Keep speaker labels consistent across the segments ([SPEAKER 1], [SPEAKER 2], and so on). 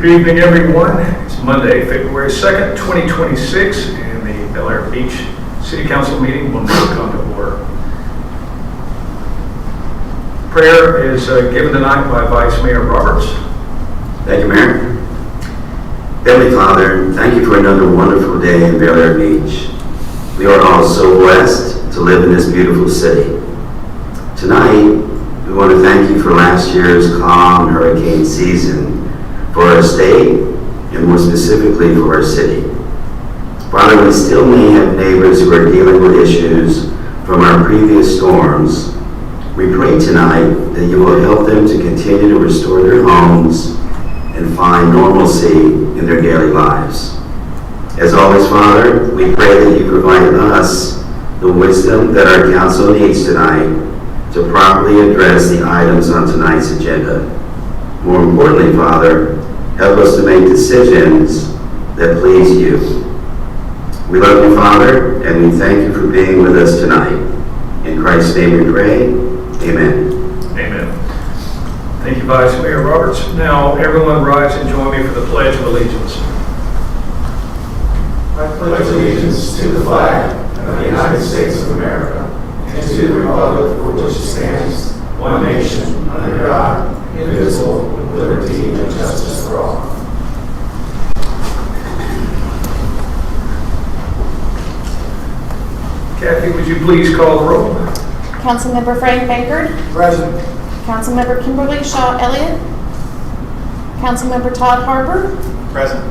[SPEAKER 1] Good evening, everyone. It's Monday, February 2nd, 2026, and the Bel Air Beach City Council meeting will now come to order. Prayer is given tonight by Vice Mayor Roberts.
[SPEAKER 2] Thank you, Mayor. Heavenly Father, thank you for another wonderful day in Bel Air Beach. We are all so blessed to live in this beautiful city. Tonight, we want to thank you for last year's calm hurricane season for our state and more specifically for our city. Father, we still may have neighbors who are dealing with issues from our previous storms. We pray tonight that you will help them to continue to restore their homes and find normalcy in their daily lives. As always, Father, we pray that you provide us the wisdom that our council needs tonight to properly address the items on tonight's agenda. More importantly, Father, help us to make decisions that please you. We love you, Father, and we thank you for being with us tonight. In Christ's name we pray, amen.
[SPEAKER 1] Amen. Thank you, Vice Mayor Roberts. Now, everyone rise and join me for the Pledge of Allegiance.
[SPEAKER 3] I pledge allegiance to the flag of the United States of America and to the republic for which it stands, one nation, under God, indivisible, with liberty and justice for all.
[SPEAKER 1] Kathy, would you please call the roll?
[SPEAKER 4] Councilmember Frank Bankert.
[SPEAKER 3] Present.
[SPEAKER 4] Councilmember Kimberly Shaw Elliott. Councilmember Todd Harper.
[SPEAKER 3] Present.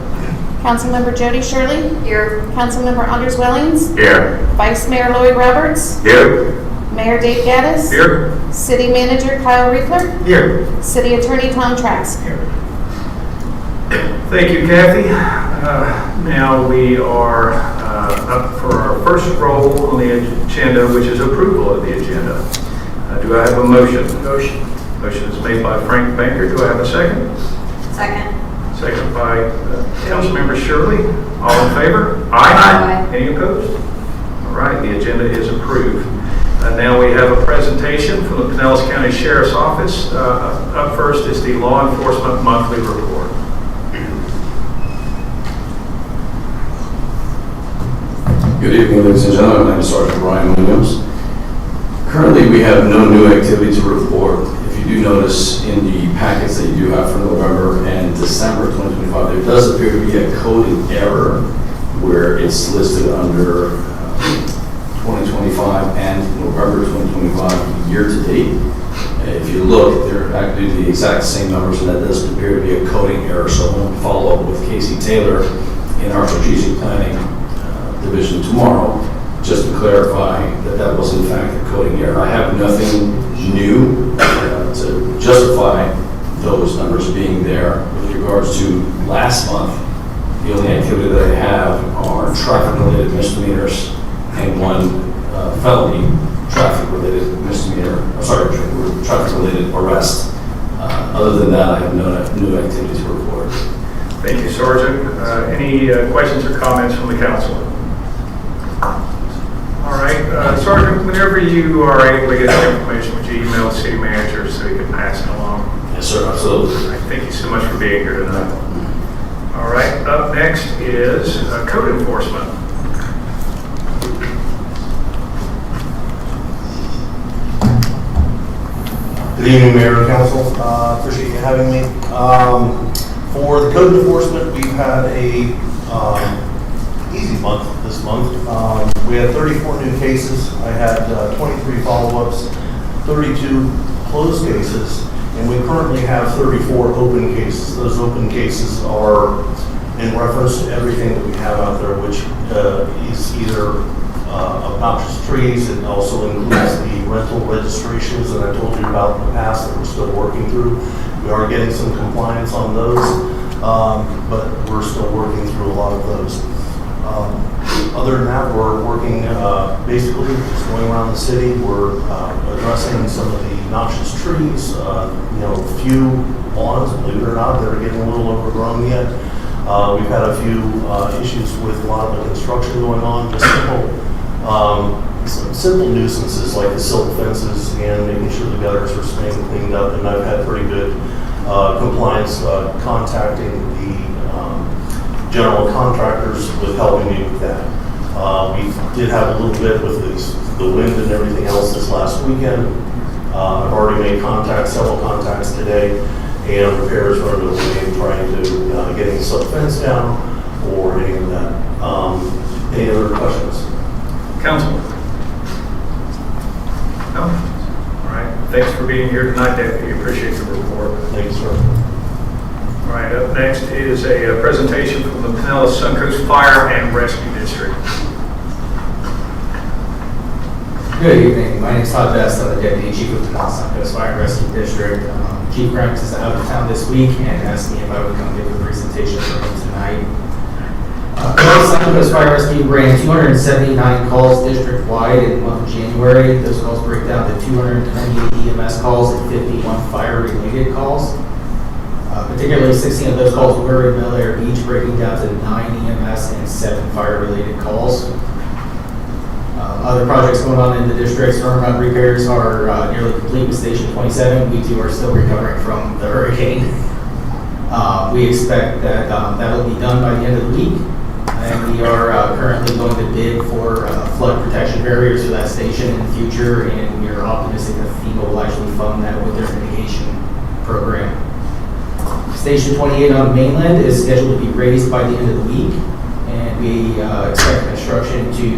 [SPEAKER 4] Councilmember Jody Shirley. Here. Councilmember Anders Wellings.
[SPEAKER 2] Here.
[SPEAKER 4] Vice Mayor Lloyd Roberts.
[SPEAKER 2] Here.
[SPEAKER 4] Mayor Dave Gaddis.
[SPEAKER 1] Here.
[SPEAKER 4] City Manager Kyle Riefler.
[SPEAKER 1] Here.
[SPEAKER 4] City Attorney Tom Trask.
[SPEAKER 1] Here. Thank you, Kathy. Now we are up for our first roll on the agenda, which is approval of the agenda. Do I have a motion? Motion is made by Frank Banker. Do I have a second?
[SPEAKER 5] Second.
[SPEAKER 1] Second by Councilmember Shirley. All in favor?
[SPEAKER 5] Aye.
[SPEAKER 1] Any opposed? All right, the agenda is approved. Now we have a presentation from the Pinellas County Sheriff's Office. Up first is the Law Enforcement Monthly Report.
[SPEAKER 6] Good evening, ladies and gentlemen. I'm Sergeant Brian Williams. Currently, we have no new activity to report. If you do notice in the packets that you do have for November and December 2025, there does appear to be a coding error where it's listed under 2025 and November 2025 year to date. If you look, they're actually the exact same numbers, and that does appear to be a coding error. So I'm going to follow up with Casey Taylor in our strategic planning division tomorrow, just to clarify that that was in fact a coding error. I have nothing new to justify those numbers being there. With regards to last month, the only activity that I have are traffic-related misdemeanors and one felony traffic-related misdemeanor, traffic-related arrest. Other than that, I have no new activity to report.
[SPEAKER 1] Thank you, Sergeant. Any questions or comments from the council? All right, Sergeant, whenever you are able to get that information, would you email the city manager so he can pass it along?
[SPEAKER 6] Yes, sir, absolutely.
[SPEAKER 1] All right, thank you so much for being here tonight. All right, up next is code enforcement.
[SPEAKER 7] Good evening, Mayor and Council. Appreciate you having me. For the code enforcement, we've had a easy month this month. We had 34 new cases. I had 23 follow-ups, 32 closed cases, and we currently have 34 open cases. Those open cases are in reference to everything that we have out there, which is either obnoxious trees. It also includes the rental registrations that I told you about in the past that we're still working through. We are getting some compliance on those, but we're still working through a lot of those. Other than that, we're working basically just going around the city. We're addressing some of the noxious trees, few lawns, believe it or not, that are getting a little overgrown yet. We've had a few issues with a lot of the construction going on, just some simple nuisances like the silt fences and making sure the gutters are staying cleaned up, and I've had pretty good compliance, contacting the general contractors with helping me with that. We did have a little bit with the wind and everything else this last weekend. I've already made several contacts today, and repairs are underway in trying to getting the sub fence down or any of that. Any other questions?
[SPEAKER 1] Council? No? All right. Thanks for being here tonight, Deputy. Appreciate the report.
[SPEAKER 7] Thank you, sir.
[SPEAKER 1] All right. Up next is a presentation from the Pinellas Suncoast Fire and Rescue District.
[SPEAKER 5] Good evening. My name is Todd Best. I'm the Deputy Chief of Pinellas Suncoast Fire and Rescue District. Chief Grimes is out of town this week and asked me if I would come give a presentation for him tonight. Pinellas Suncoast Fire and Rescue ran 279 calls district-wide in the month of January. Those calls break down to 228 EMS calls and 51 fire-related calls. Particularly 16 of those calls were in Bel Air Beach, breaking down to 9 EMS and 7 fire-related calls. Other projects going on in the district, storm run repairs are nearly complete with Station 27. We too are still recovering from the hurricane. We expect that that will be done by the end of the week. And we are currently going to bid for flood protection barriers for that station in the future. And we are optimistic that FEMA will actually fund that with their mitigation program. Station 28 on the mainland is scheduled to be raised by the end of the week. And we expect construction to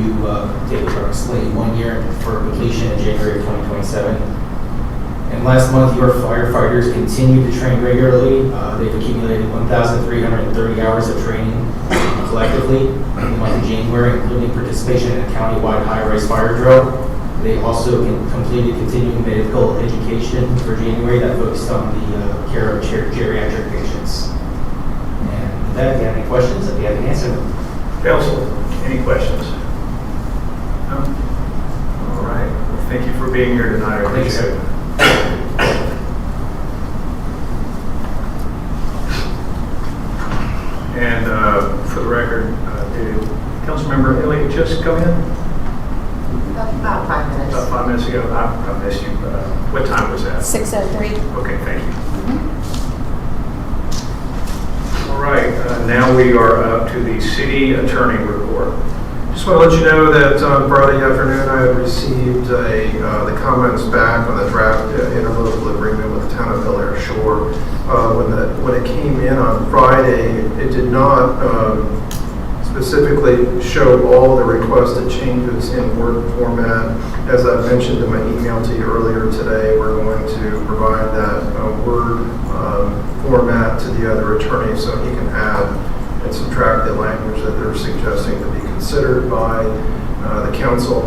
[SPEAKER 5] take approximately 1 year for completion in January of 2027. And last month, your firefighters continued to train regularly. They've accumulated 1,330 hours of training collectively in the month of January, including participation in a county-wide high-rise fire drill. They also completed continuing medical education for January that focused on the care of geriatric patients. And with that, if you have any questions, I'd be happy to answer them.
[SPEAKER 1] Council, any questions? No? All right. Well, thank you for being here tonight. I
[SPEAKER 5] Thank you,
[SPEAKER 1] appreciate it. And for the record, did Councilmember Elliott just come in?
[SPEAKER 8] About 5 minutes.
[SPEAKER 1] About 5 minutes ago. I missed you. What time was that?
[SPEAKER 4] 6:03.
[SPEAKER 1] Okay, thank you. All right, now we are up to the city attorney report.
[SPEAKER 9] Just want to let you know that Friday afternoon I had received the comments back on the draft interlocal agreement with the town of Bel Air Shore. When it came in on Friday, it did not specifically show all the requested changes in Word format. As I mentioned in my email to you earlier today, we're going to provide that Word format to the other attorney so he can add and subtract the language that they're suggesting to be considered by the council.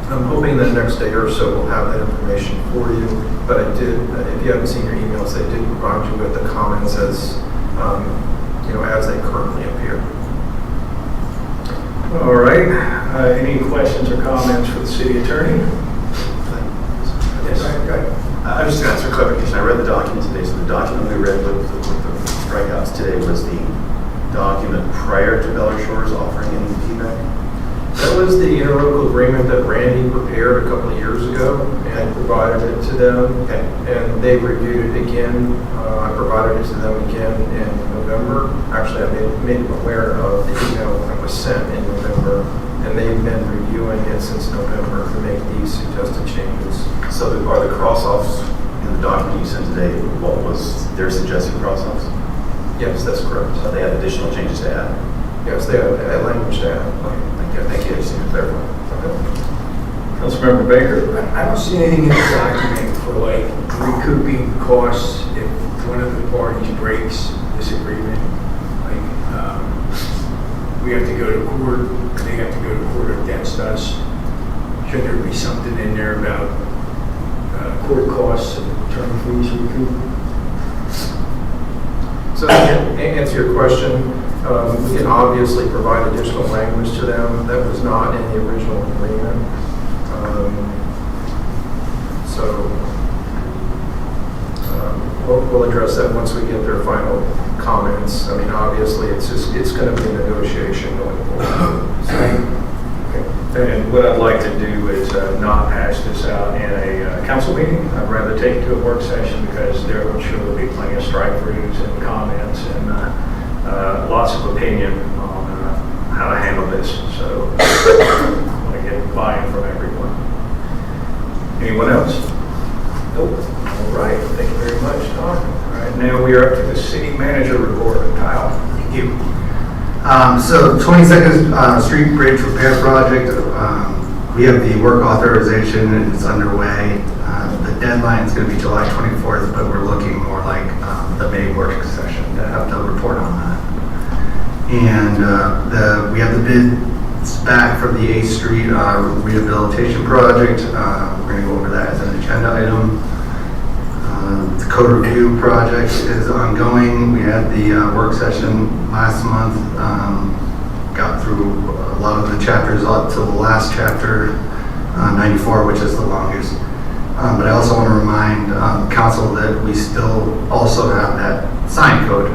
[SPEAKER 9] I'm hoping that next day or so we'll have that information for you. But I did, if you haven't seen your emails, they did provide you with the comments as as they currently appear.
[SPEAKER 1] All right, any questions or comments for the city attorney?
[SPEAKER 3] Yes. I'm just going to ask for clarification. I read the document today, so the document we read with the strikeouts today was the document prior to Bel Air Shore's offering any feedback?
[SPEAKER 9] That was the interlocal agreement that Randy prepared a couple of years ago and provided it to them.
[SPEAKER 3] Okay.
[SPEAKER 9] And they reviewed it again. I provided it to them again in November. Actually, I made them aware of the email that was sent in November. And they've been reviewing it since November to make these suggested changes.
[SPEAKER 3] So are the cross-offs in the document you sent today, what was their suggested cross-offs?
[SPEAKER 9] Yes, that's correct.
[SPEAKER 3] So they have additional changes to add?
[SPEAKER 9] Yes, they have language to add.
[SPEAKER 3] Thank you. I just need to clarify.
[SPEAKER 1] Councilmember Baker?
[SPEAKER 10] I don't see anything in the document for like recouping costs if one of the parties breaks this agreement. Like, we have to go to court, they have to go to court against us. Should there be something in there about court costs and attorney fees recouped?
[SPEAKER 9] So to answer your question, we can obviously provide additional language to them that was not in the original agreement. We'll address that once we get their final comments. I mean, obviously, it's going to be a negotiation going forward. So, okay.
[SPEAKER 1] And what I'd like to do is not hash this out in a council meeting. I'd rather take it to a work session because there, I'm sure there'll be plenty of strike-throughs and comments and lots of opinion on how to handle this. So I want to get buy-in from everyone. Anyone else? Nope. All right. Thank you very much, Tom. All right. Now we are up to the city manager report. Kyle.
[SPEAKER 11] Thank you. So 22nd Street Bridge Repair Project, we have the work authorization and it's underway. The deadline is going to be July 24th, but we're looking more like the May work session to have the report on that. And we have the bids back for the 8th Street rehabilitation project. We're going to go over that as an agenda item. The code review project is ongoing. We had the work session last month. Got through a lot of the chapters up to the last chapter, 94, which is the longest. But I also want to remind council that we still also have that sign code,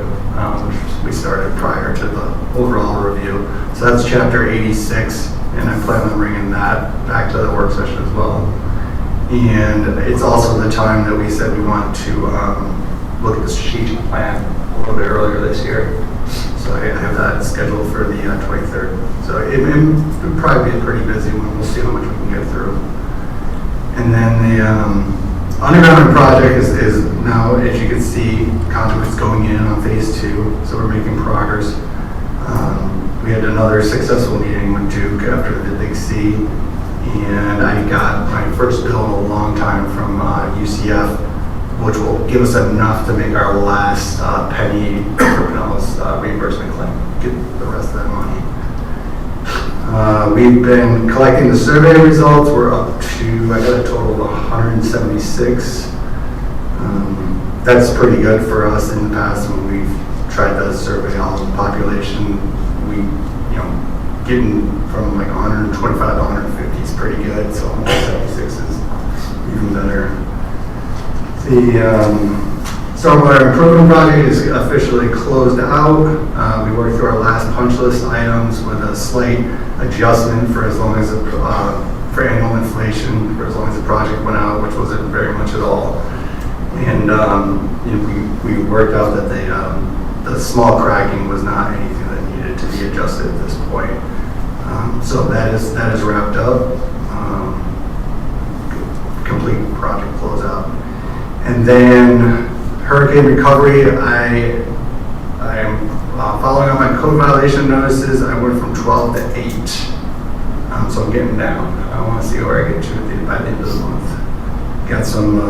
[SPEAKER 11] which we started prior to the overall review. So that's chapter 86, and I plan on bringing that back to the work session as well. And it's also the time that we said we want to look at the strategic plan a little bit earlier this year. So I have that scheduled for the 23rd. So it'll probably be a pretty busy one. We'll see how much we can get through. And then the underground project is now, as you can see, conduit's going in on phase 2. So we're making progress. We had another successful meeting with Duke after the Big C. And I got my first bill in a long time from UCF, which will give us enough to make our last penny reimbursement claim, get the rest of that money. We've been collecting the survey results. We're up to, I got a total of 176. That's pretty good for us. In the past when we've tried to survey all the population, getting from like 125 to 150 is pretty good, so 176 is even better. The stormwater improvement project is officially closed out. We worked through our last punch list items with a slight adjustment for as long as for annual inflation, for as long as the project went out, which wasn't very much at all. And we worked out that the small cracking was not anything that needed to be adjusted at this point. So that is wrapped up. Complete project closeout. And then hurricane recovery, I am following up my code violation notices. I went from 12 to 8. So I'm getting down. I want to see where I get to by the end of the month. Got some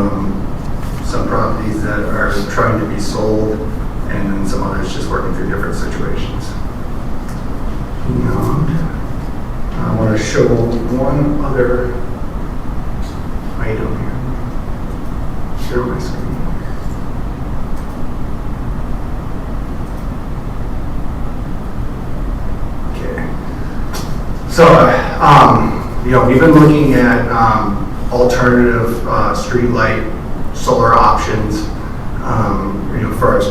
[SPEAKER 11] properties that are trying to be sold, and then some others just working through different situations. I want to show one other item here. Share my screen. Okay. So, we've been looking at alternative street light solar options, for our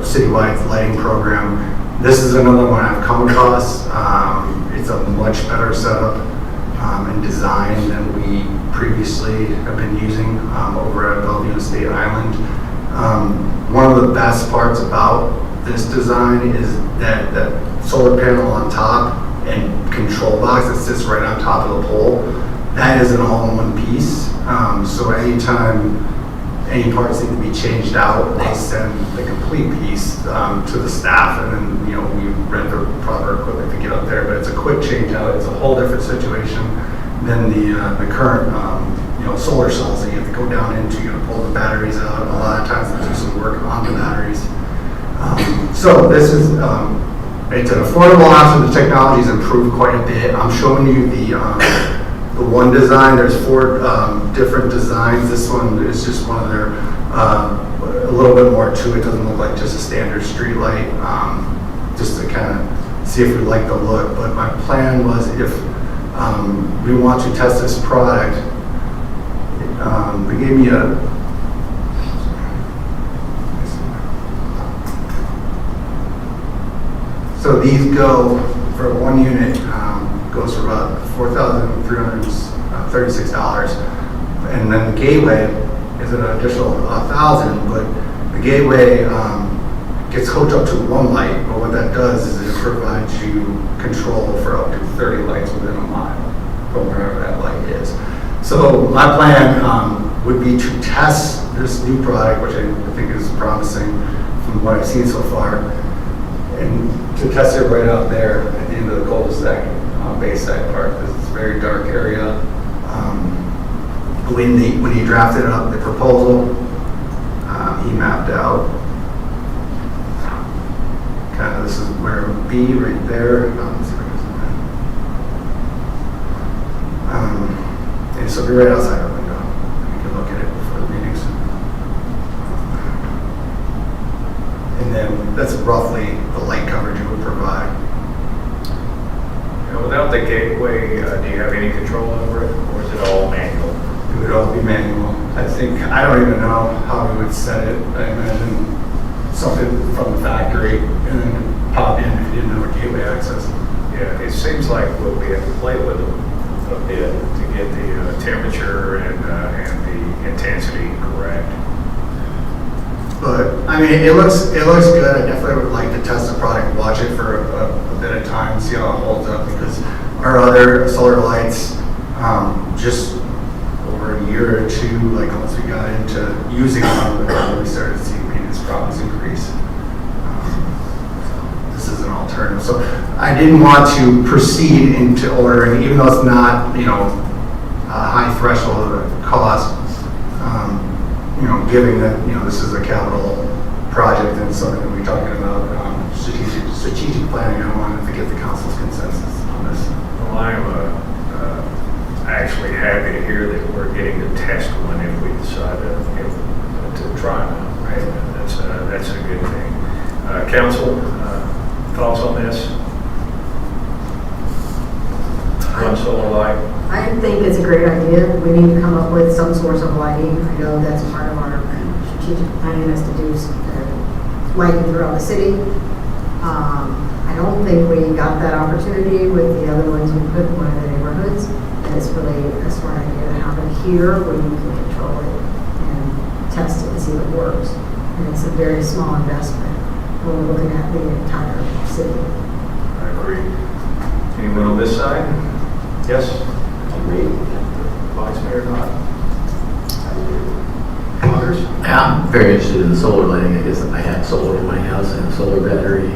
[SPEAKER 11] citywide lighting program. This is another one I've come across. It's a much better setup and design than we previously have been using over at Bellevue and State Island. One of the best parts about this design is that solar panel on top and control box that sits right on top of the pole. That is an all-in-one piece. So anytime any parts need to be changed out, they send the complete piece to the staff, and then we rent the proper equipment to get up there. But it's a quick change out. It's a whole different situation than the current solar cells that you have to go down into. You have to pull the batteries out. A lot of times they do some work on the batteries. So this is it's an affordable option. The technology's improved quite a bit. I'm showing you the one design. There's 4 different designs. This one is just one of their, a little bit more to it. Doesn't look like just a standard street light, just to kind of see if we like the look. But my plan was if we want to test this product, they gave me so these go for 1 unit, goes for about $4,336. And then the gateway is an additional $1,000, but the gateway gets hooked up to one light, but what that does is it provides you control for up to 30 lights within a mile from wherever that light is. So my plan would be to test this new product, which I think is promising from what I've seen so far, and to test it right out there at the end of the cul-de-sac, Bayside Park. This is a very dark area. When he drafted up the proposal, he mapped out kind of, this is where it would be right there. Let's see if I can zoom in. And so it'll be right outside our window. We can look at it before the meetings. And then that's roughly the light coverage it would provide.
[SPEAKER 1] Now, without the gateway, do you have any control over it, or is it all manual?
[SPEAKER 11] It would all be manual. I don't even know how we would set it. I imagine something from the factory and then pop in if you didn't have a gateway access.
[SPEAKER 1] Yeah, it seems like we have to play with them a bit to get the temperature and the intensity correct.
[SPEAKER 11] But I mean, it looks good. I definitely would like to test the product, watch it for a bit of time, see how it holds up. Because our other solar lights, just over a year or two, like once we got into using them, we started seeing maintenance problems increase. This is an alternative. So I didn't want to proceed into ordering, even though it's not, a high threshold of cost. Given that, this is a capital project and something that we're talking about, strategic planning, I wanted to get the council's consensus on this.
[SPEAKER 1] Well, I am actually happy to hear that we're getting to test one if we decide to try them, right? That's a good thing. Council, thoughts on this? One solar light?
[SPEAKER 8] I think it's a great idea. We need to come up with some source of lighting. I know that's part of our strategic planning is to do lighting throughout the city. I don't think we got that opportunity with the other ones we put in one of the neighborhoods. And it's really a smart idea to have it here where you can control it and test it and see if it works. And it's a very small investment when we're looking at the entire city.
[SPEAKER 1] I agree. Anyone on this side? Yes? Agreed. Vice Mayor Knott? Others?
[SPEAKER 12] I'm very interested in the solar lighting. I guess I have solar in my house and a solar battery.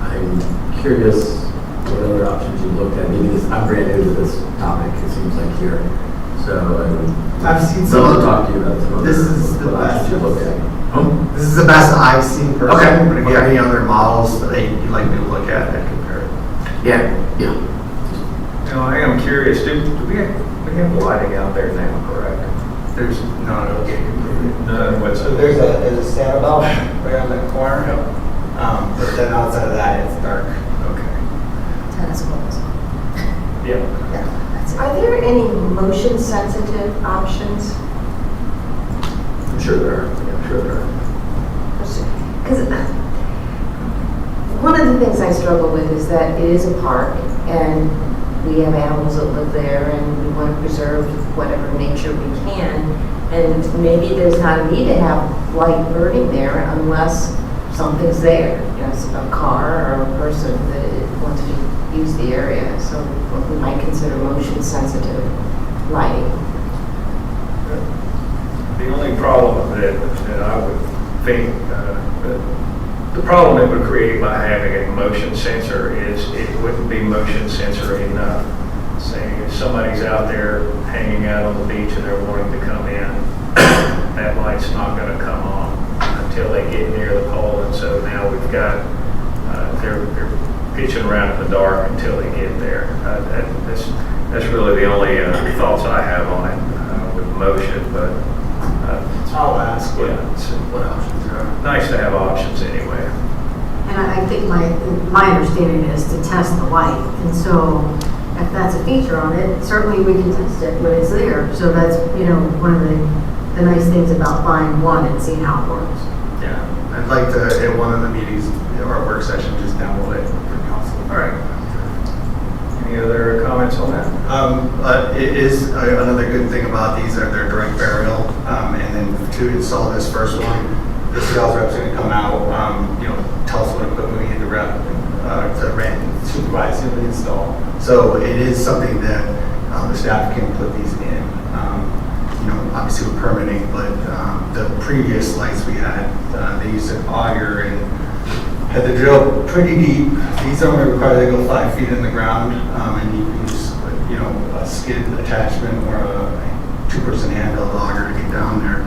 [SPEAKER 12] I'm curious what other options you looked at. Maybe I'm brand new to this topic, it seems like here. So
[SPEAKER 11] I've seen
[SPEAKER 12] some other talk to you about some other
[SPEAKER 11] This is the best
[SPEAKER 12] you looked at.
[SPEAKER 11] This is the best I've seen personally.
[SPEAKER 12] Okay.
[SPEAKER 11] But if you have any other models that you'd like me to look at, I'd compare it.
[SPEAKER 12] Yeah.
[SPEAKER 1] I am curious, do we have lighting out there now, correct?
[SPEAKER 11] There's no completely.
[SPEAKER 1] No, what's
[SPEAKER 11] So there's a Santa belt right on that corner. But then outside of that, it's dark.
[SPEAKER 1] Okay.
[SPEAKER 8] Tennis balls.
[SPEAKER 1] Yeah.
[SPEAKER 8] Yeah, that's it.
[SPEAKER 13] Are there any motion sensitive options?
[SPEAKER 12] I'm sure there are.
[SPEAKER 13] Because one of the things I struggle with is that it is a park and we have animals that live there and we want to preserve whatever nature we can. And maybe there's not a need to have light burning there unless something's there, a car or a person that wants to use the area. So what we might consider motion sensitive lighting.
[SPEAKER 1] The only problem that I would think, the problem it would create by having a motion sensor is it wouldn't be motion sensor enough. Saying if somebody's out there hanging out on the beach and they're wanting to come in, that light's not going to come on until they get near the pole. And so now we've got, they're pitching around in the dark until they get there. That's really the only thoughts I have on it with motion, but
[SPEAKER 11] I'll ask
[SPEAKER 1] yeah,
[SPEAKER 11] what options there are.
[SPEAKER 1] nice to have options anyway.
[SPEAKER 8] And I think my understanding is to test the light. And so if that's a feature on it, certainly we can test it when it's there. So that's, one of the nice things about buying one and seeing how it works.
[SPEAKER 11] Yeah, I'd like to, at one of the meetings or work session, just download it for council.
[SPEAKER 1] All right. Any Any other comments on that?
[SPEAKER 11] It is another good thing about these are their direct burial. And then to install this first one, the sales rep's going to come out, tell us what equipment we need to rent and supervise the install. So it is something that the staff can put these in. Obviously with permitting, but the previous lights we had, they used an auger and had to drill pretty deep. These only require they go 5 feet in the ground, and you can use, a skid attachment or a 2-person handheld auger to get down there.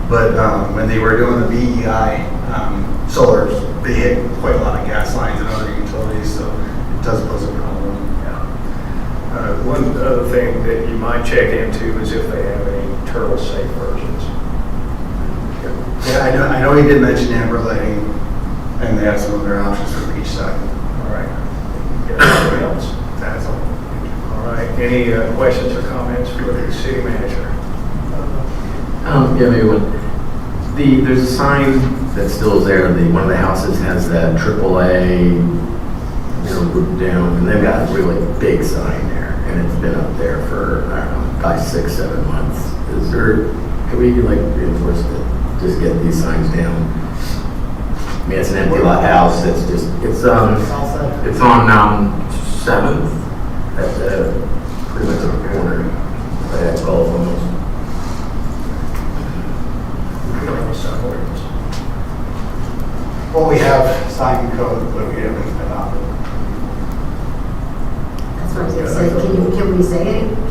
[SPEAKER 11] But when they were doing the BEI solars, they hit quite a lot of gas lines and other utilities, so it does pose a problem.
[SPEAKER 1] One other thing that you might check into is if they have any turtle-safe versions.
[SPEAKER 11] Yeah, I know he did mention amber lighting, and they have some other options for each side.
[SPEAKER 1] All right. Anything else?
[SPEAKER 11] That's all.
[SPEAKER 1] All right. Any questions or comments for the city manager?
[SPEAKER 12] Yeah, maybe one. There's a sign that still is there. One of the houses has that AAA, roof down, and they've got a really big sign there, and it's been up there for, I don't know, 5, 6, 7 months. Can we reinforce it? Just get these signs down? I mean, it's an empty lot house. It's on 7th at the pretty much on the corner. I have golf almost.
[SPEAKER 11] Well, we have sign code, but we haven't adopted.
[SPEAKER 8] That's what I was gonna say,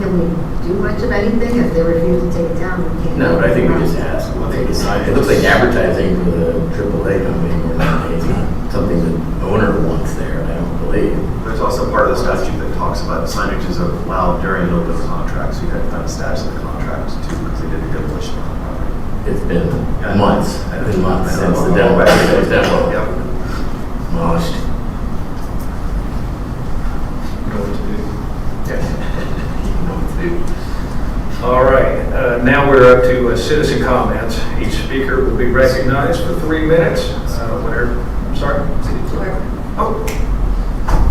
[SPEAKER 8] can we do much of anything if they refuse to take it down? We can't.
[SPEAKER 12] No, but I think we just ask. We'll take a sign. It looks like advertising for the AAA company more than anything. Something the owner wants there, I don't believe.
[SPEAKER 14] There's also part of the statute that talks about signage is allowed during an open contract, so you have to kind of status the contract too, because they did a demolition on the property.
[SPEAKER 12] It's been months. It's been months since the demolition was demolished.
[SPEAKER 14] Yep.
[SPEAKER 12] Demolished.
[SPEAKER 1] All right, now we're up to citizen comments. Each speaker will be recognized for 3 minutes. I'm sorry? Oh,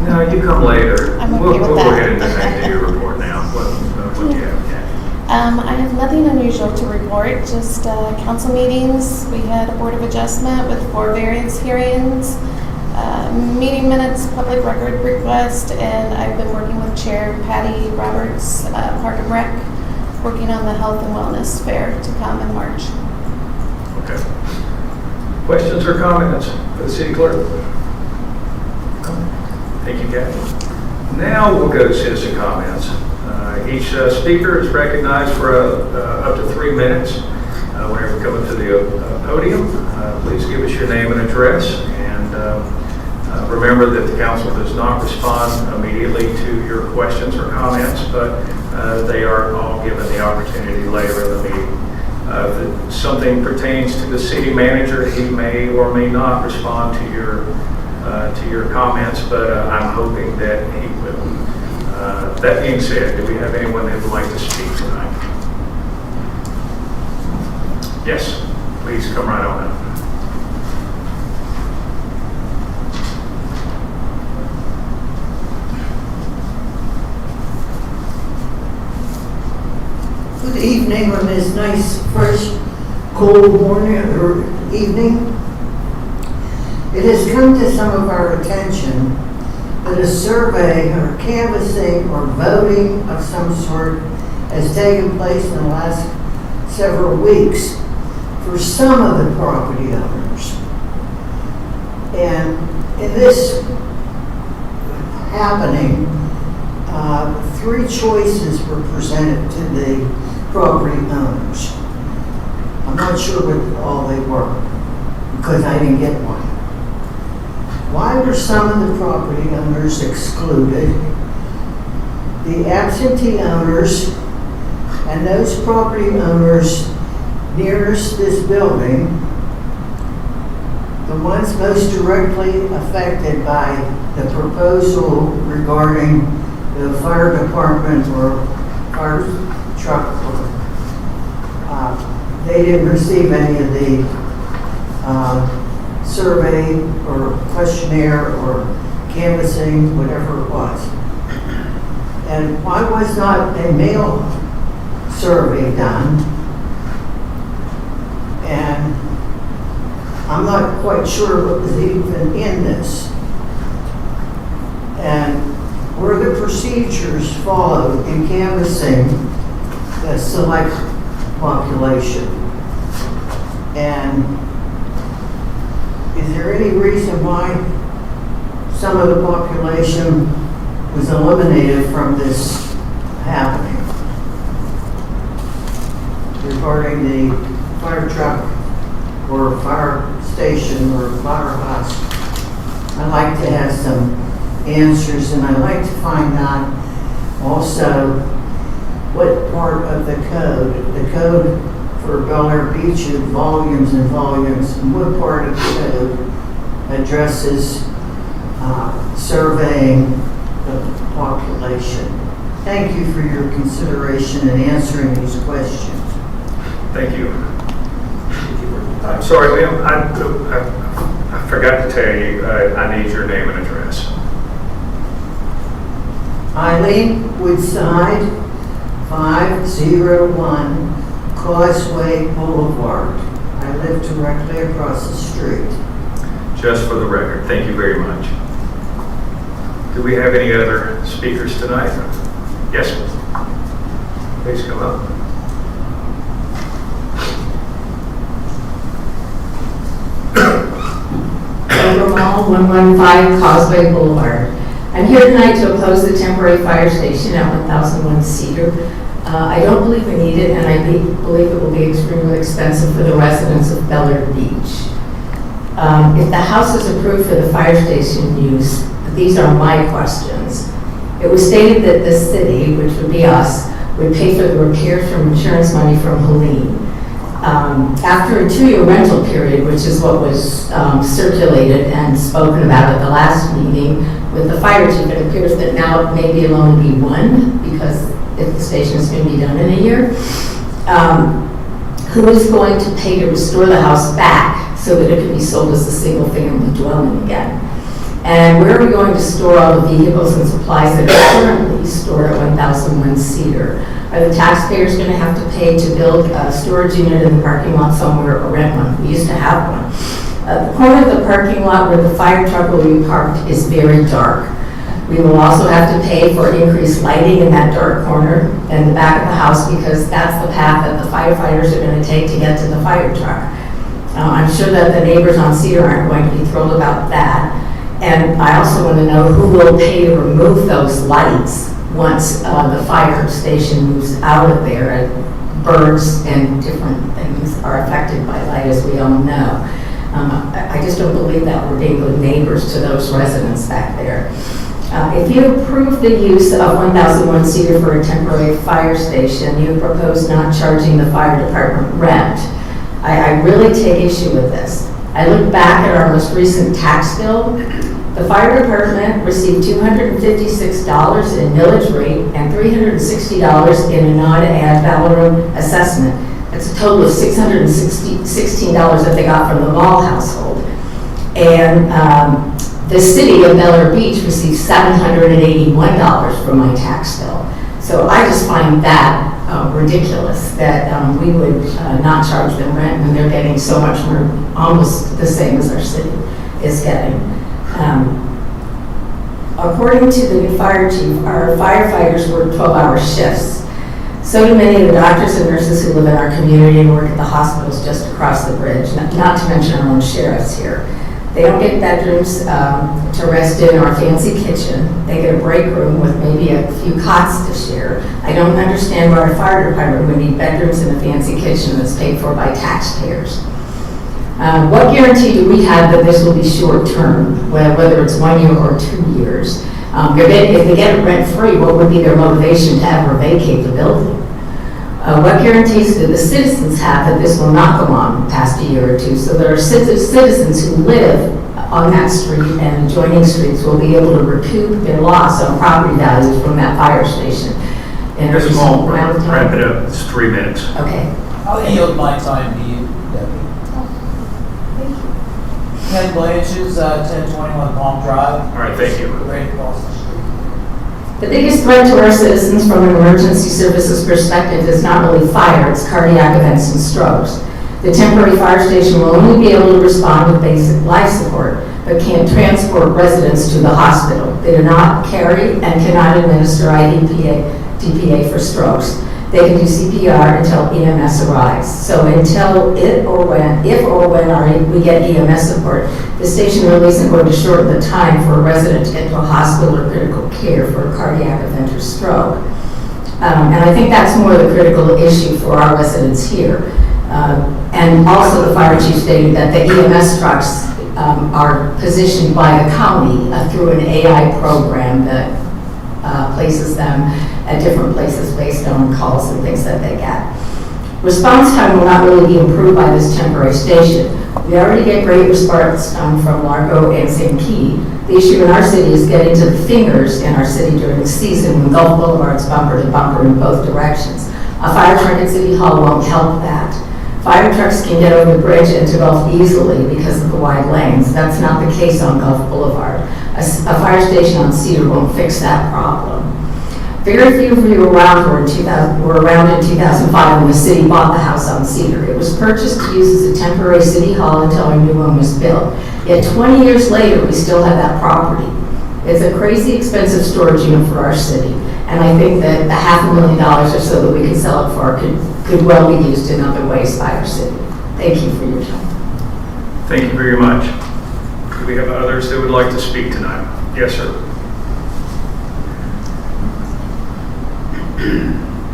[SPEAKER 1] no, you come later.
[SPEAKER 4] I'm okay
[SPEAKER 1] We'll
[SPEAKER 4] with
[SPEAKER 1] go
[SPEAKER 4] that.
[SPEAKER 1] ahead and do your report now. What do you have, Kathy?
[SPEAKER 4] I have nothing unusual to report, just council meetings. We had a Board of Adjustment with 4 variance hearings, meeting minutes, public record request, and I've been working with Chair Patty Roberts, Park and Rec, working on the health and wellness fair to come in March.
[SPEAKER 1] Okay. Questions or comments for the city clerk? Thank you, Kathy. Now we'll go to citizen comments. Each speaker is recognized for up to 3 minutes. Whenever you come into the podium, please give us your name and address. And remember that the council does not respond immediately to your questions or comments, but they are all given the opportunity later in the meeting. If something pertains to the city manager, he may or may not respond to your comments, but I'm hoping that he will. That being said, do we have anyone that would like to speak tonight? Yes, please come right on up.
[SPEAKER 15] Good evening on this nice, fresh, cold morning or evening. It has come to some of our attention that a survey or canvassing or voting of some sort has taken place in the last several weeks for some of the property owners. And in this happening, 3 choices were presented to the property owners. I'm not sure what all they were because I didn't get one. Why were some of the property owners excluded? The absentee owners and those property owners nearest this building, the ones most directly affected by the proposal regarding the fire department or fire truck, they didn't receive any of the survey or questionnaire or canvassing, whatever it was. And why was not a mail survey done? And I'm not quite sure what was even in this. And were the procedures followed in canvassing the select population? And is there any reason why some of the population was eliminated from this happening? Regarding the fire truck or fire station or firehouse, I'd like to have some answers, and I'd like to find out also what part of the code for Bel Air Beach, volumes and volumes, and what part of the code addresses surveying the population. Thank you for your consideration in answering these questions.
[SPEAKER 1] Thank you. I'm sorry, ma'am, I forgot to tell you, I need your name and address.
[SPEAKER 15] Eileen Woodside, 501 Causeway Boulevard. I live directly across the street.
[SPEAKER 1] Just for the record, thank you very much. Do we have any other speakers tonight? Yes, please come up.
[SPEAKER 16] Mall, 115 Causeway Boulevard. I'm here tonight to oppose the temporary fire station at 1001 Cedar. I don't believe we need it, and I believe it will be extremely expensive for the residents of Bel Air Beach. If the house is approved for the fire station use, these are my questions. It was stated that the city, which would be us, would pay for the repairs from insurance money from Helene. After a 2-year rental period, which is what was circulated and spoken about at the last meeting with the fire chief, it appears that now it may be alone be 1, because if the station is going to be done in a year. Who is going to pay to restore the house back so that it can be sold as a single-family dwelling again? And where are we going to store all the vehicles and supplies that are currently stored at 1001 Cedar? Are the taxpayers going to have to pay to build a storage unit in the parking lot somewhere or rent one? We used to have one. The corner of the parking lot where the fire truck will be parked is very dark. We will also have to pay for increased lighting in that dark corner and the back of the house, because that's the path that the firefighters are going to take to get to the fire truck. I'm sure that the neighbors on Cedar aren't going to be thrilled about that. And I also want to know who will pay to remove those lights once the fire station moves out of there. And birds and different things are affected by light, as we all know. I just don't believe that we're being good neighbors to those residents back there. If you approve the use of 1001 Cedar for a temporary fire station, you propose not charging the fire department rent. I really take issue with this. I look back at our most recent tax bill. The fire department received $256 in millage rate and $360 in a non-ad valorem assessment. That's a total of $616 that they got from the mall household. And the city of Bel Air Beach received $781 from my tax bill. So I just find that ridiculous that we would not charge them rent when they're getting so much more, almost the same as our city is getting. According to the new fire chief, our firefighters work 12-hour shifts. So do many of the doctors and nurses who live in our community and work at the hospitals just across the bridge, not to mention our own sheriffs here. They don't get bedrooms to rest in or a fancy kitchen. They get a break room with maybe a few cots to share. I don't understand why our fire department would need bedrooms in a fancy kitchen that's paid for by taxpayers. What guarantee do we have that this will be short-term, whether it's 1 year or 2 years? If they get it rent-free, what would be their motivation to ever vacate the building? What guarantees do the citizens have that this will not go on past a year or two, so that our citizens who live on that street and adjoining streets will be able to recoup their loss on property values from that fire station? And
[SPEAKER 1] Ms. Small, wrap it up. It's 3 minutes.
[SPEAKER 16] Okay.
[SPEAKER 17] I'll yield my time to you, Debbie. Ken Blanch's, 1021 Palm Drive.
[SPEAKER 1] All right, thank you.
[SPEAKER 17] Right across the street.
[SPEAKER 16] The biggest threat to our citizens from an emergency services perspective is not really fire, it's cardiac events and strokes. The temporary fire station will only be able to respond with basic life support, but can't transport residents to the hospital. They do not carry and cannot administer DPA for strokes. They can do CPR until EMS arrives. So until if or when we get EMS support, the station really isn't going to shorten the time for a resident to get to a hospital or critical care for a cardiac event or stroke. And I think that's more the critical issue for our residents here. And also the fire chief stated that the EMS trucks are positioned by the county through an AI program that places them at different places based on calls and things that they get. Response time will not really be improved by this temporary station. We already get great response from Largo and St. Key. The issue in our city is getting to the fingers in our city during the season when Gulf Boulevard's bumper to bumper in both directions. A fire truck at City Hall won't help that. Fire trucks can get over the bridge into Gulf easily because of the wide lanes. That's not the case on Gulf Boulevard. A fire station on Cedar won't fix that problem. Very few of you were around in 2005 when the city bought the house on Cedar. It was purchased to use as a temporary city hall until a new one was built. Yet 20 years later, we still have that property. It's a crazy expensive storage unit for our city. And I think that the $500,000 or so that we could sell it for could well be used in other ways by our city. Thank you for your time.
[SPEAKER 1] Thank you very much. Do we have others that would like to speak tonight? Yes, sir.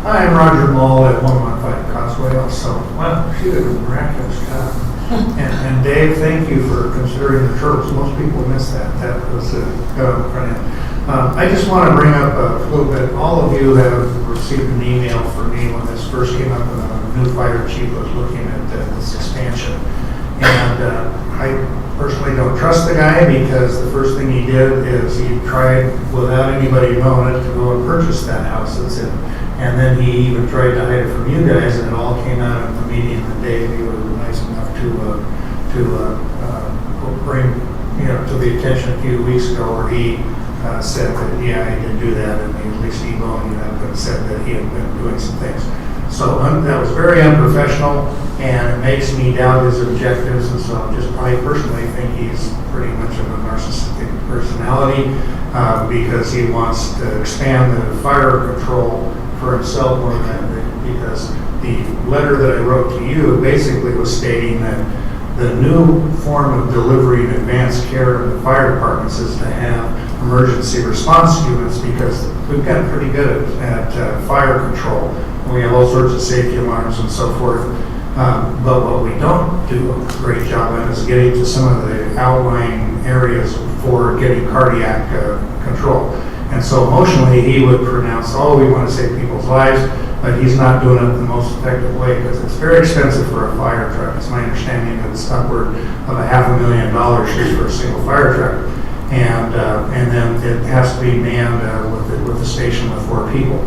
[SPEAKER 18] Hi, I'm Roger Mall at 115 Causeway also. Well, she did a miraculous job. And Dave, thank you for considering the turtles. Most people miss that. That was got on the front end. I just want to bring up a little bit. All of you have received an email from me when this first came up and the new fire chief was looking at this expansion. And I personally don't trust the guy because the first thing he did is he tried, without anybody knowing it, to go and purchase that house that's in. And then he even tried to hide it from you guys, and it all came out of the meeting that Dave, you were nice enough to bring to the attention a few weeks ago, where he said that, yeah, he did do that, and at least he said that he had been doing some things. So that was very unprofessional, and it makes me doubt his objectives, and so I personally think he's pretty much of a narcissistic personality because he wants to expand the fire control for himself more than anything, because the letter that I wrote to you basically was stating that the new form of delivering advanced care in the fire departments is to have emergency response units, because we've gotten pretty good at fire control. We have all sorts of safety alarms and so forth. But what we don't do a great job at is getting to some of the outlying areas for getting cardiac control. And so emotionally, he would pronounce, oh, we want to save people's lives, but he's not doing it the most effective way because it's very expensive for a fire truck. It's my understanding that it's upward of $500,000 just for a single fire truck. And then it has to be manned with the station with 4 people.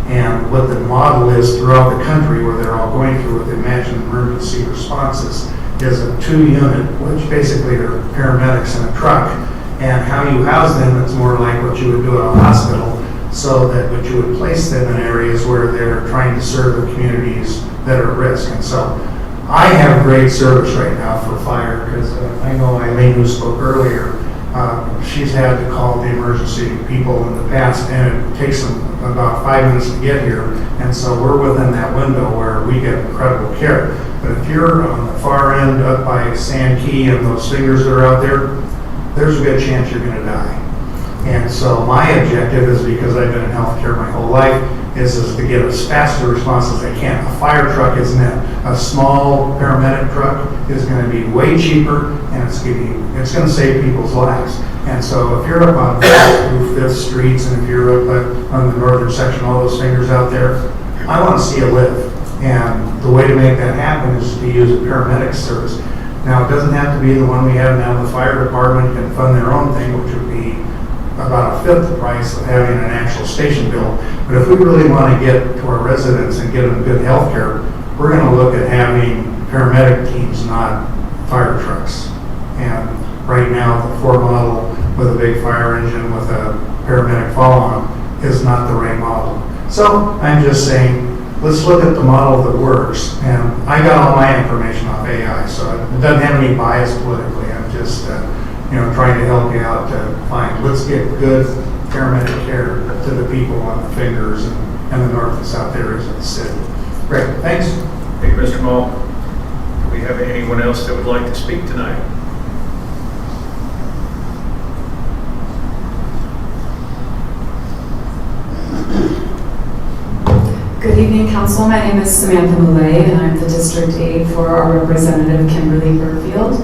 [SPEAKER 18] And what the model is throughout the country, where they're all going through with Imagine Emergency Responses, is a 2-unit, which basically are paramedics in a truck. And how you house them, it's more like what you would do at a hospital, so that but you would place them in areas where they're trying to serve the communities that are at risk. And so I have great service right now for fire, because I know Eileen, who spoke earlier, she's had to call the emergency people in the past, and it takes them about 5 minutes to get here, and so we're within that window where we get incredible care. But if you're on the far end up by Sand Key and those fingers that are out there, there's a good chance you're going to die. And so my objective is, because I've been in healthcare my whole life, is to get as fast a response as I can. A fire truck isn't it. A small paramedic truck is going to be way cheaper, and it's going to save people's lives. And so if you're up on 5th Streets, and if you're up on the northern section, all those fingers out there, I want to see you live. And the way to make that happen is to use a paramedic service. Now, it doesn't have to be the one we have now. The fire department can fund their own thing, which would be about 1/5 the price of having an actual station built. But if we really want to get to our residents and get them good health care, we're going to look at having paramedic teams, not fire trucks. And right now, the Ford model with a big fire engine with a paramedic follow-on is not the right model. So I'm just saying, let's look at the model that works. And I got all my information off AI, so it doesn't have any bias politically. I'm just, trying to help you out to find, let's get good paramedic care to the people on the fingers and the north and south areas of the city. Great, thanks.
[SPEAKER 1] Thank you, Mr. Mall. Do we have anyone else that would like to speak tonight?
[SPEAKER 19] Good evening, Council. My name is Samantha Millay, and I'm the District Aide for our representative, Kimberly Burfield.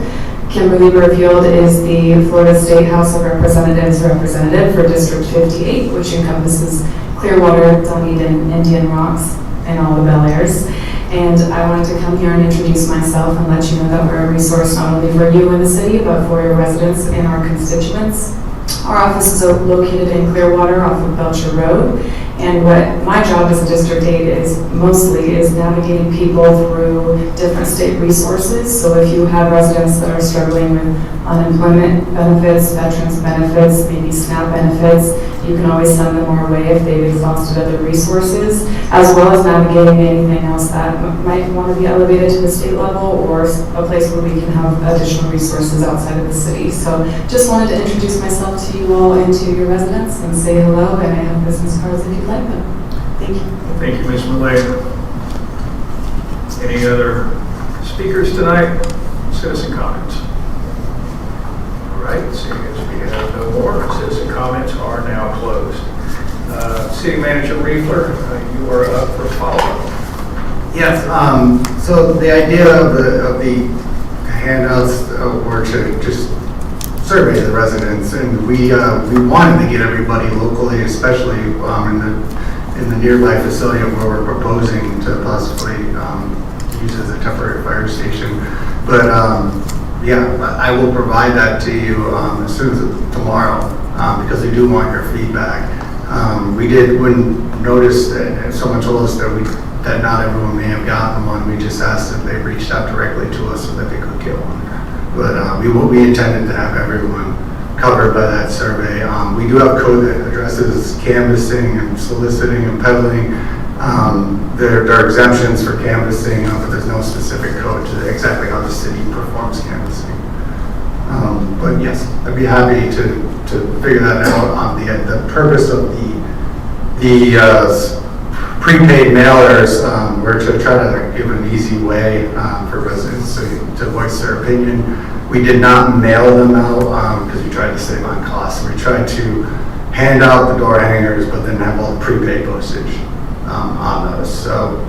[SPEAKER 19] Kimberly Burfield is the Florida State House of Representatives representative for District 58, which encompasses Clearwater, Dunedin, Indian Rocks, and all the Bel Airs. And I wanted to come here and introduce myself and let you know that we're a resource not only for you in the city, but for your residents and our constituents. Our office is located in Clearwater off of Belcher Road. And what my job as a district aide is navigating people through different state resources. So if you have residents that are struggling with unemployment benefits, veterans benefits, maybe SNAP benefits, you can always send them our way if they've exhausted other resources, as well as navigating anything else that might want to be elevated to the state level or a place where we can have additional resources outside of the city. So just wanted to introduce myself to you all and to your residents and say hello, and I have business cards if you'd like them. Thank you.
[SPEAKER 1] Thank you, Ms. Millay. Any other speakers tonight? Citizen comments? All right, seeing as we have no more, citizen comments are now closed. City Manager Riefler, you are up for follow-up.
[SPEAKER 11] Yes, so the idea of the handouts were to just survey the residents, and we wanted to get everybody locally, especially in the nearby facility where we're proposing to possibly use as a temporary fire station. But yeah, I will provide that to you as soon as tomorrow because we do want your feedback. We did notice that someone told us that not everyone may have gotten one. We just asked if they reached out directly to us so that they could get one. But we intended to have everyone covered by that survey. We do have code that addresses canvassing and soliciting and peddling. There are exemptions for canvassing, but there's no specific code to exactly how the city performs canvassing. But yes, I'd be happy to figure that out. The purpose of the prepaid mailers were to try to give an easy way for residents to voice their opinion. We did not mail them out because we tried to save on costs. We tried to hand out the door hangers, but then have all the prepaid postage on those. So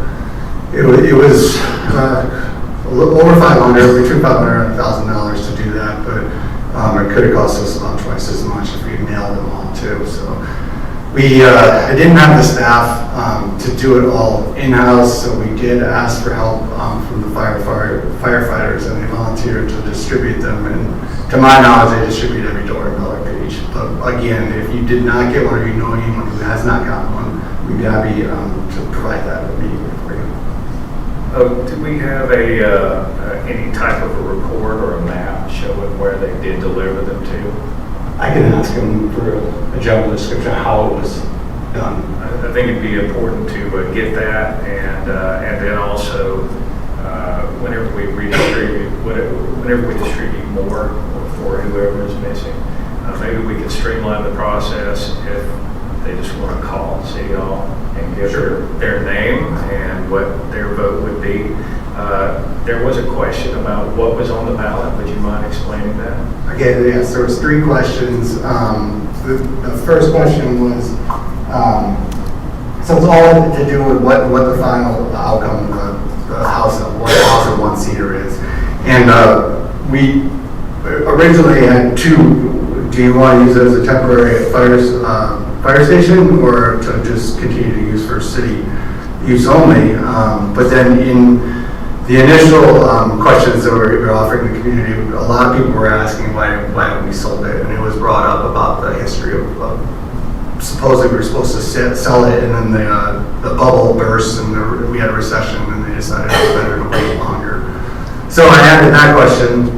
[SPEAKER 11] it was a little over $500, between $500 and $1,000 to do that, but it could have cost us about twice as much if we mailed them all too. So I didn't have the staff to do it all in-house, so we did ask for help from the firefighters, and they volunteered to distribute them. And to my knowledge, they distribute every door in Bel Air Beach. But again, if you did not get one or you know anyone who has not gotten one, we'd be happy to provide that immediately for you.
[SPEAKER 1] Do we have any type of a report or a map showing where they did deliver them to?
[SPEAKER 11] I can ask them for a general description of how it was done.
[SPEAKER 1] I think it'd be important to get that, and then also whenever we distribute more for whoever is missing, maybe we can streamline the process if they just want to call City Hall and give their name and what their vote would be. There was a question about what was on the ballot. Would you mind explaining that?
[SPEAKER 11] Okay, yes, there was 3 questions. The first question was, so it's all to do with what the final outcome of the House of one-seater is. And we originally had 2. Do you want to use it as a temporary fire station, or to just continue to use for city use only? But then in the initial questions that we were offering the community, a lot of people were asking why we sold it, and it was brought up about the history of supposedly we were supposed to sell it, and then the bubble burst, and we had a recession, and they decided it was better to wait longer. So I added that question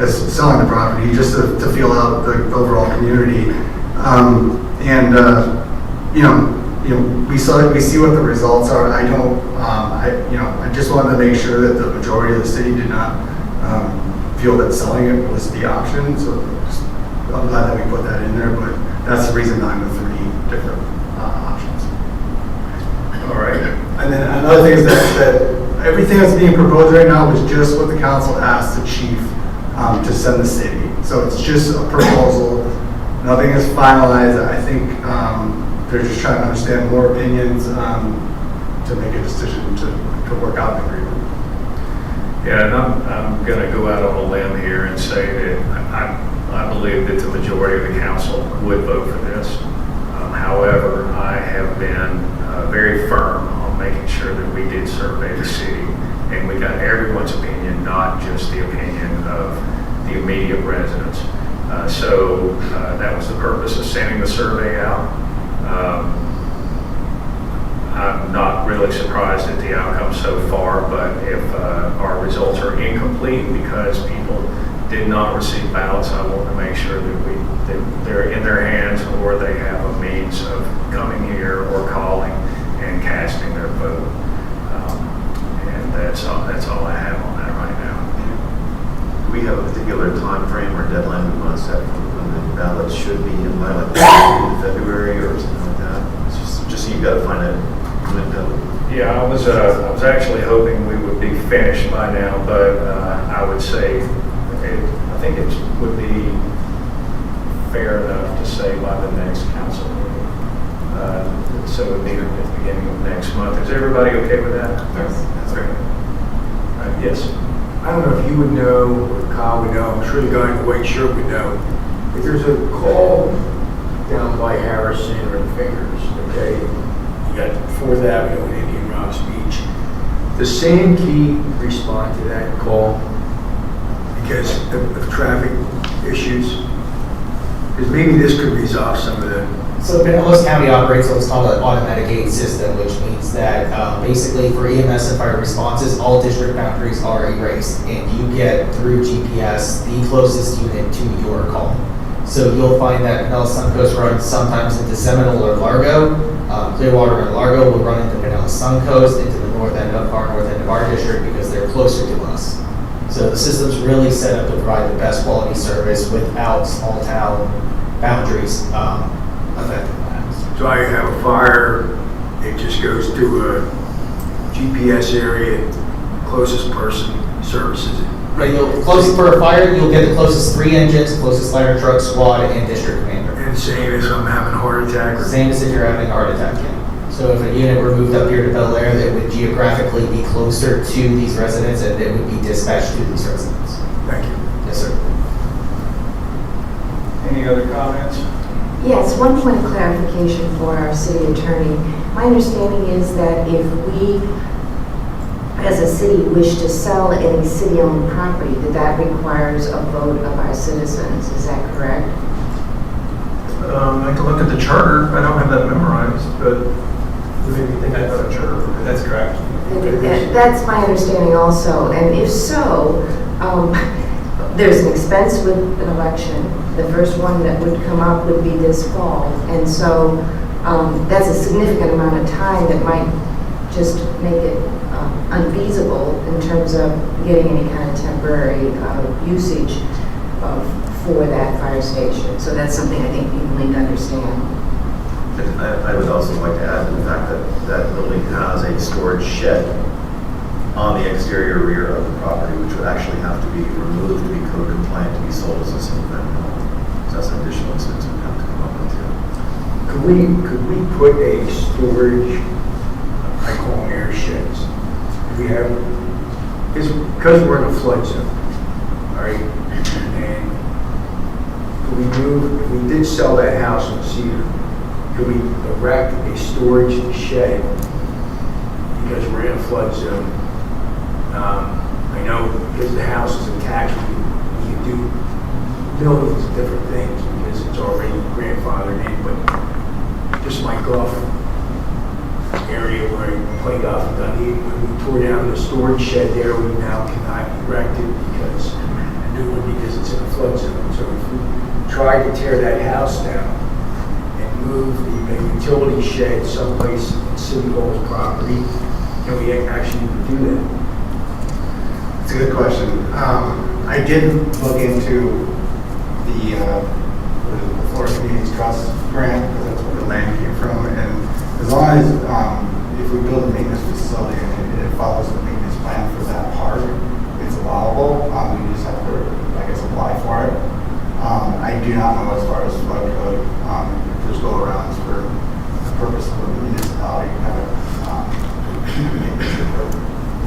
[SPEAKER 11] as selling the property, just to feel out the overall community, and we see what the results are. I don't, I just wanted to make sure that the majority of the city did not feel that selling it was the option. So I'm glad that we put that in there, but that's the reason behind the 3 different options.
[SPEAKER 1] All right.
[SPEAKER 11] And then another thing is that everything that's being proposed right now is just what the council asked the chief to send the city. So it's just a proposal. Nothing is finalized. I think they're just trying to understand more opinions to make a decision to work out an agreement.
[SPEAKER 1] Yeah, and I'm going to go out on a limb here and say that I believe that the majority of the council would vote for this. However, I have been very firm on making sure that we did survey the city and we got everyone's opinion, not just the opinion of the immediate residents. So that was the purpose of sending the survey out. I'm not really surprised at the outcome so far, but if our results are incomplete because people did not receive ballots, I want to make sure that they're in their hands or they have a means of coming here or calling and casting their vote. And that's all I have on that right now.
[SPEAKER 14] Do we have a particular time frame or deadline we want to set for when the ballots should be in by, like February or something like that? It's just so you've got to find a window.
[SPEAKER 1] Yeah, I was actually hoping we would be finished by now, but I would say I think it would be fair enough to say by the next council meeting. So it would be at the beginning of next month. Is everybody okay with that?
[SPEAKER 10] Yes.
[SPEAKER 1] That's right. Yes.
[SPEAKER 10] I don't know if you would know or Kyle would know. I'm sure the guy in the white shirt would know. If there's a call down by Harrison or the Fingers, okay, you got 4th Avenue and Indian Rocks Beach. Does Sam Key respond to that call because of traffic issues? Because maybe this could resolve some of the.
[SPEAKER 5] So Pinellas County operates what's called an automatic gate system, which means that basically for EMS and fire responses, all district boundaries are erased, and you get through GPS the closest unit to your call. So you'll find that Pinellas Suncoast runs sometimes into Seminole or Largo. Clearwater and Largo will run into Pinellas Suncoast, into the north end of our district because they're closer to us. So the system's really set up to provide the best quality service without small town boundaries affecting that.
[SPEAKER 10] So I have a fire, it just goes to a GPS area, closest person services it.
[SPEAKER 5] Right, closest for a fire, you'll get the closest 3 engines, closest ladder truck, squad, and district commander.
[SPEAKER 10] And same as I'm having a heart attack?
[SPEAKER 5] Same as if you're having a heart attack, yeah. So if a unit were moved up here to Bel Air, that would geographically be closer to these residents and it would be dispatched to these residents.
[SPEAKER 10] Thank you.
[SPEAKER 5] Yes, sir.
[SPEAKER 1] Any other comments?
[SPEAKER 13] Yes, one point of clarification for our city attorney. My understanding is that if we, as a city, wish to sell any city-owned property, that requires a vote of our citizens. Is that correct?
[SPEAKER 9] I can look at the charter. I don't have that memorized, but maybe think about a charter.
[SPEAKER 1] That's correct.
[SPEAKER 13] That's my understanding also. And if so, there's an expense with an election. The first one that would come up would be this fall. And so that's a significant amount of time that might just make it unfeasible in terms of getting any kind of temporary usage for that fire station. So that's something I think people need to understand.
[SPEAKER 14] I would also like to add to the fact that that building has a storage shed on the exterior rear of the property, which would actually have to be removed to be code compliant to be sold as a single family home. So that's an additional expense we'd have to come up with too.
[SPEAKER 10] Could we put a storage, I call them air sheds? We have, because we're in a flood zone, all right? And could we move, if we did sell that house in Cedar, could we erect a storage shed because we're in a flood zone? I know because the house is attached, we can do millions of different things because it's already grandfathered in, but just my golf area where I play golf in Dundee, when we tore down the storage shed there, we now cannot erect it because a new one because it's in a flood zone. So if we tried to tear that house down and move the utility shed someplace in City Hall's property? Can we actually do that?
[SPEAKER 11] It's a good question. I did look into the Florida Communities Trust grant, because that's where the land came from, and as long as, if we build a maintenance facility and it follows the maintenance plan for that part, it's allowable. We just have to, I guess, apply for it. I do not know as far as flood code, if there's go-arounds for the purpose of the municipality, kind of,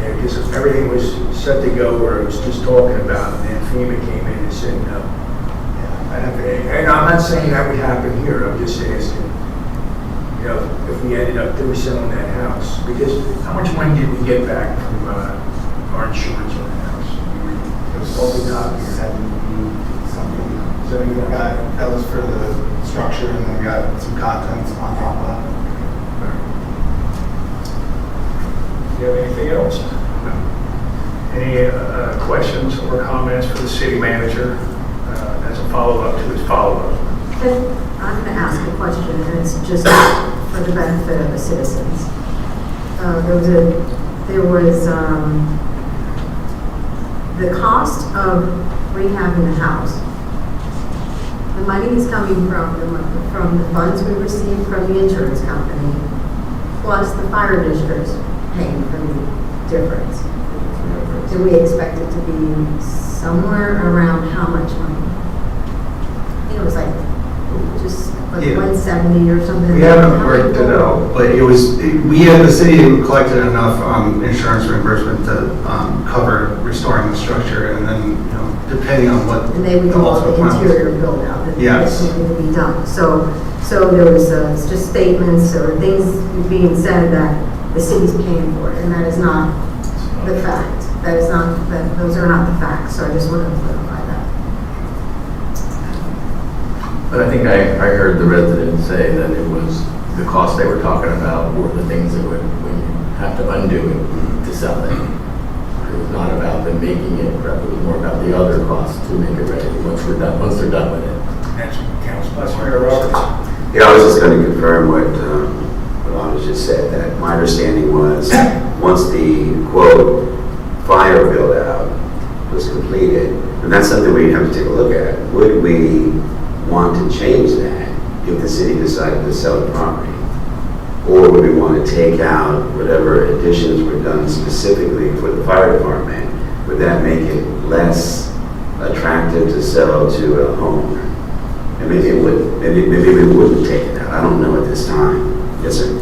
[SPEAKER 10] Yeah, because everything was set to go where it was just talking about, and then FEMA came in and said no. And I'm not saying that would happen here, I'm just asking, you know, if we ended up doing selling that house, because how much money did we get back from our insurance on the house?
[SPEAKER 11] It was totally not, we had something. So we got, that was for the structure, and then we got some contents on top of that.
[SPEAKER 1] Do you have anything else? No. Any questions or comments for the city manager as a follow-up to his follow-up?
[SPEAKER 8] I'm going to ask a question, and it's just for the benefit of the citizens. There was the cost of rehabbing the house. The money is coming from the funds we received from the insurance company, plus the fire district's paying for the difference. Do we expect it to be somewhere around how much money? I think it was like just like 170 or something.
[SPEAKER 11] We haven't worked it out, but we at the city collected enough insurance reimbursement to cover restoring the structure, and then, you know, depending on what.
[SPEAKER 8] And they would do all the interior build out that needed to be done. So there was just statements or things being said that the city's paying for it, and that is not the fact. Those are not the facts. So I just wanted to clarify that.
[SPEAKER 12] But I think I heard the residents say that it was the cost they were talking about were the things that would, when you have to undo it to sell it. It was not about them making it correct, it was more about the other costs to make it ready once they're done with it.
[SPEAKER 10] That's Councilman Roberts.
[SPEAKER 2] Yeah, I was just going to confirm what Alana just said, that my understanding was once the, quote, fire build out was completed, and that's something we'd have to take a look at. Would we want to change that if the city decided to sell the property? Or would we want to take out whatever additions were done specifically for the fire department? Would that make it less attractive to sell to a homeowner? And maybe it would. Maybe we wouldn't take it out. I don't know at this time. Yes, sir.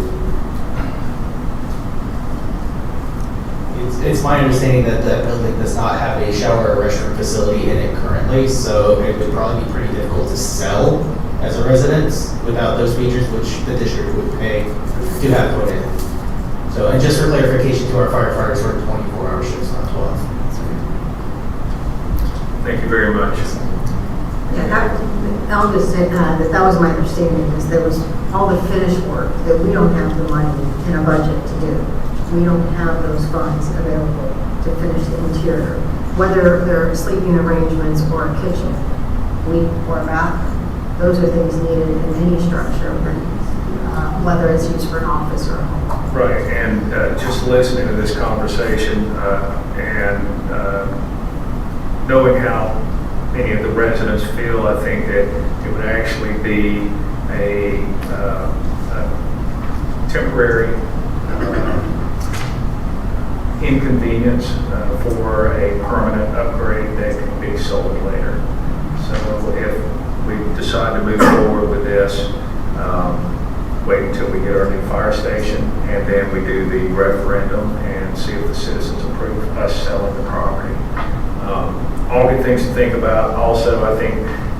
[SPEAKER 5] It's my understanding that that building does not have a shower or restroom facility in it currently, so it would probably be pretty difficult to sell as a residence without those features, which the district would pay to have put in. So, and just for clarification to our firefighters, we're 24-hour shifts, not 12.
[SPEAKER 1] Thank you very much.
[SPEAKER 8] Yeah, I'll just say that was my understanding, is there was all the finished work that we don't have the money in our budget to do. We don't have those funds available to finish the interior, whether they're sleeping arrangements or a kitchen, or a bathroom. Those are things needed in any structure, whether it's used for an office or a home.
[SPEAKER 1] Right, and just listening to this conversation and knowing how many of the residents feel, I think that it would actually be a temporary inconvenience for a permanent upgrade that can be sold later. So if we decide to move forward with this, wait until we get our new fire station, and then we do the referendum and see if the citizens approve us selling the property. All good things to think about. Also, I think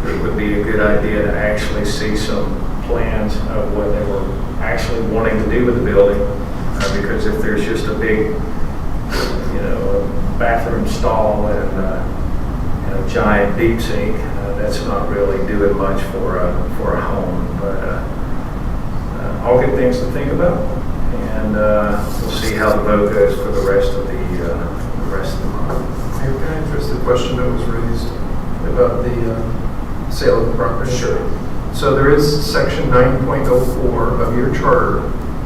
[SPEAKER 1] it would be a good idea to actually see some plans of what they were actually wanting to do with the building, because if there's just a big, bathroom stall and a giant deep sink, that's not really doing much for a home. But all good things to think about, and we'll see how the vote goes for the rest of the month.
[SPEAKER 9] Can I address the question that was raised about the sale of the property?
[SPEAKER 1] Sure.
[SPEAKER 9] So there is section 9.04 of your charter.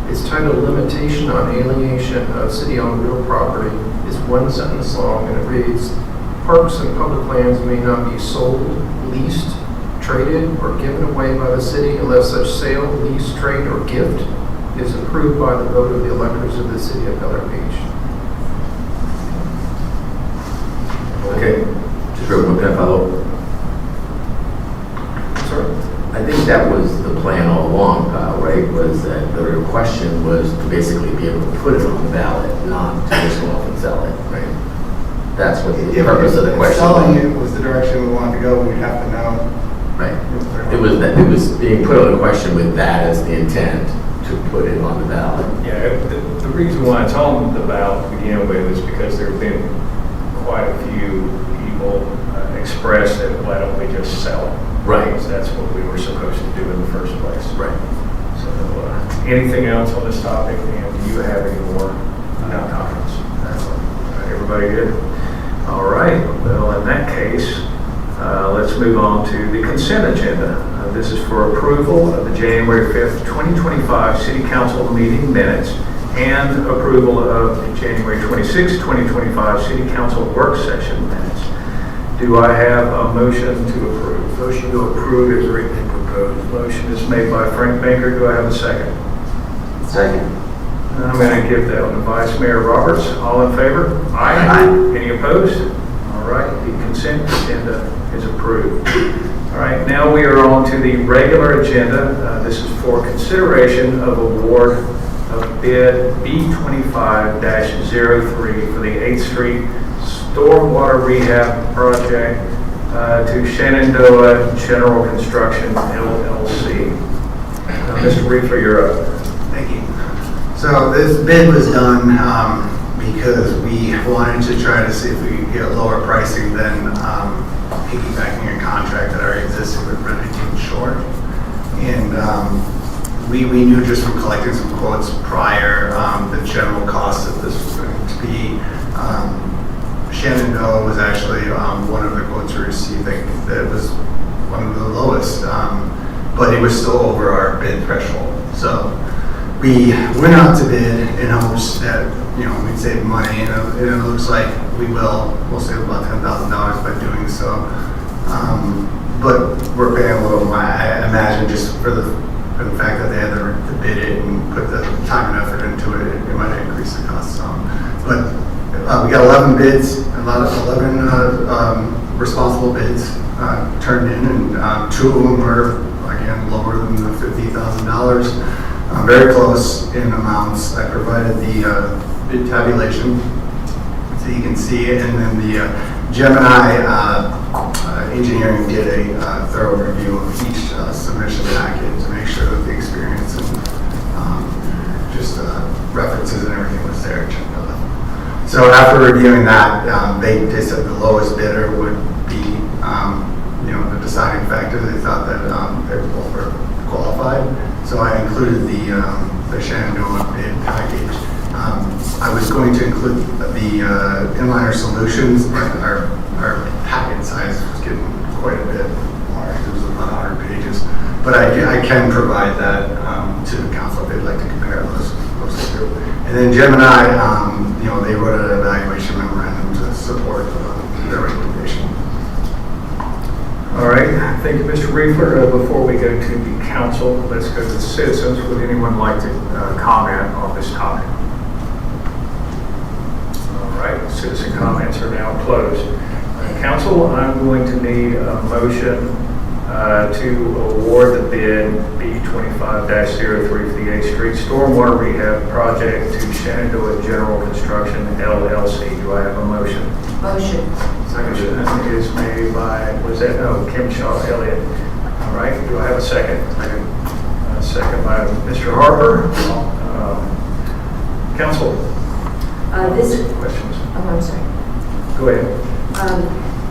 [SPEAKER 9] It's titled Limitation on Alienation of City-Owned Real Property. It's one sentence long, and it reads, "Parks and public lands may not be sold, leased, traded, or given away by the city unless such sale, lease, trade, or gift is approved by the vote of the electors of the city of Bel Air Beach."
[SPEAKER 12] Okay, just real quick, can I follow?
[SPEAKER 9] Sorry?
[SPEAKER 12] I think that was the plan all along, Kyle, right? Was that the question was to basically be able to put it on the ballot, not to just go off and sell it, right? That's what the purpose of the question
[SPEAKER 11] Selling
[SPEAKER 12] was.
[SPEAKER 11] it was the direction we wanted to go, we'd have to know.
[SPEAKER 12] Right. It was being put on the question with that as the intent to put it on the ballot.
[SPEAKER 1] Yeah, the reason why it's on the ballot to begin with is because there have been quite a few people express that why don't we just sell it?
[SPEAKER 12] Right.
[SPEAKER 1] Because that's what we were supposed to do in the first place.
[SPEAKER 12] Right.
[SPEAKER 1] So, anything else on this topic? And do you have any more comments? Everybody good? All right. Well, in that case, let's move on to the consent agenda. This is for approval of the January 5th, 2025 City Council meeting minutes and approval of the January 26th, 2025 City Council work session minutes. Do I have a motion to approve?
[SPEAKER 10] Motion to approve is written and proposed.
[SPEAKER 1] Motion is made by Frank Baker. Do I have a second?
[SPEAKER 2] Second.
[SPEAKER 1] I'm going to give that one to Vice Mayor Roberts. All in favor?
[SPEAKER 2] Aye.
[SPEAKER 1] Any opposed? All right, the consent agenda is approved. All right, now we are on to the regular agenda. This is for consideration of award of bid B25-03 for the 8th Street Stormwater Rehab Project to Shenandoah General Construction LLC. Mr. Riefler, you're up.
[SPEAKER 11] Thank you. So this bid was done because we wanted to try to see if we could get lower pricing than piggybacking a contract that already existed with Remington Short. And we knew just from collecting some quotes prior the general cost of this was going to be. Shenandoah was actually one of the quotes we received that was one of the lowest, but it was still over our bid threshold. So we went out to bid in hopes that we'd save money, and it looks like we'll save about $10,000 by doing so. But we're paying a little more, I imagine, just for the fact that they had to bid it and put the time and effort into it, it might increase the cost some. But we got 11 bids, 11 responsible bids turned in, and 2 of them were, again, lower than the $50,000. Very close in amounts. I provided the bid tabulation so you can see it, and then the Gemini Engineering did a thorough review of each submission packet to make sure that the experience and just references and everything was there. So after reviewing that, they said the lowest bidder would be, the deciding factor. They thought that they were both qualified. So I included the Shenandoah bid package. I was going to include the Inliner Solutions, but our packet size was getting quite a bit large. It was about 100 pages. But I can provide that to the council if they'd like to compare those two. And then Gemini, they wrote an evaluation memorandum to support their recommendation.
[SPEAKER 1] All right, thank you, Mr. Riefler. Before we go to the council, let's go to the citizens. Would anyone like to comment on this topic? All right, citizen comments are now closed. Council, I'm going to need a motion to award the bid B25-03 for the 8th Street Stormwater Rehab Project to Shenandoah General Construction LLC. Do I have a motion?
[SPEAKER 13] Motion.
[SPEAKER 1] Motion is made by, Kim Shaw Elliott. All right, do I have a second? Second by Mr. Harper. Council.
[SPEAKER 13] Questions? Oh, I'm sorry.
[SPEAKER 1] Go ahead.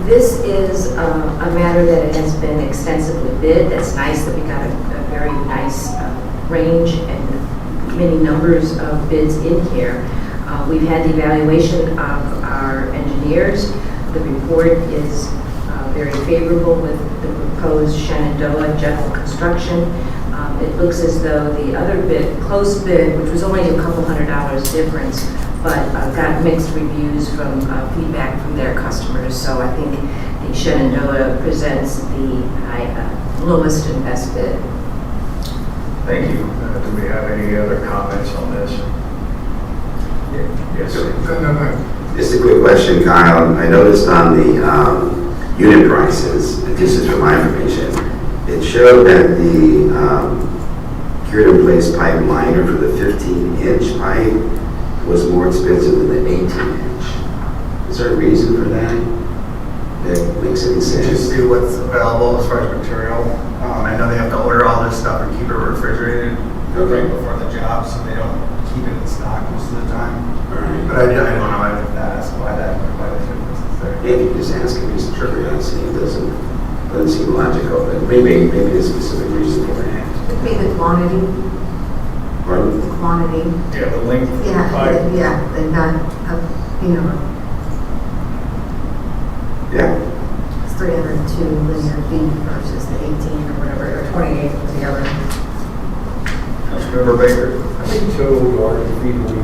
[SPEAKER 13] This is a matter that has been extensively bid. That's nice that we got a very nice range and many numbers of bids in here. We've had the evaluation of our engineers. The report is very favorable with the proposed Shenandoah General Construction. It looks as though the other bid, close bid, which was only a couple $100 difference, but got mixed reviews from feedback from their customers. So I think the Shenandoah presents the lowest and best bid.
[SPEAKER 1] Thank you. Do we have any other comments on this? Yes.
[SPEAKER 2] Just a quick question, Kyle. I noticed on the unit prices, and this is for my information, it showed that the cured in place pipe liner for the 15-inch pipe was more expensive than the 18-inch. Is there a reason for that? That makes any sense?
[SPEAKER 11] Just see what's available as far as material. I know they have to order all this stuff and keep it refrigerated right before the job, so they don't keep it in stock most of the time.
[SPEAKER 2] Right.
[SPEAKER 11] But I don't know. I have to ask why the difference is there.
[SPEAKER 2] Maybe just ask him, just curiosity. It doesn't seem logical, but maybe there's a specific reason for it.
[SPEAKER 8] Could be the quantity.
[SPEAKER 2] Pardon?
[SPEAKER 8] The quantity.
[SPEAKER 1] Yeah, the length of the
[SPEAKER 8] Yeah,
[SPEAKER 1] pipe.
[SPEAKER 8] yeah, they've got,
[SPEAKER 2] Yeah.
[SPEAKER 8] it's 302 linear feet versus the 18 or whatever, or 28 altogether.
[SPEAKER 1] Councilmember Baker.
[SPEAKER 10] How many total yard feet are we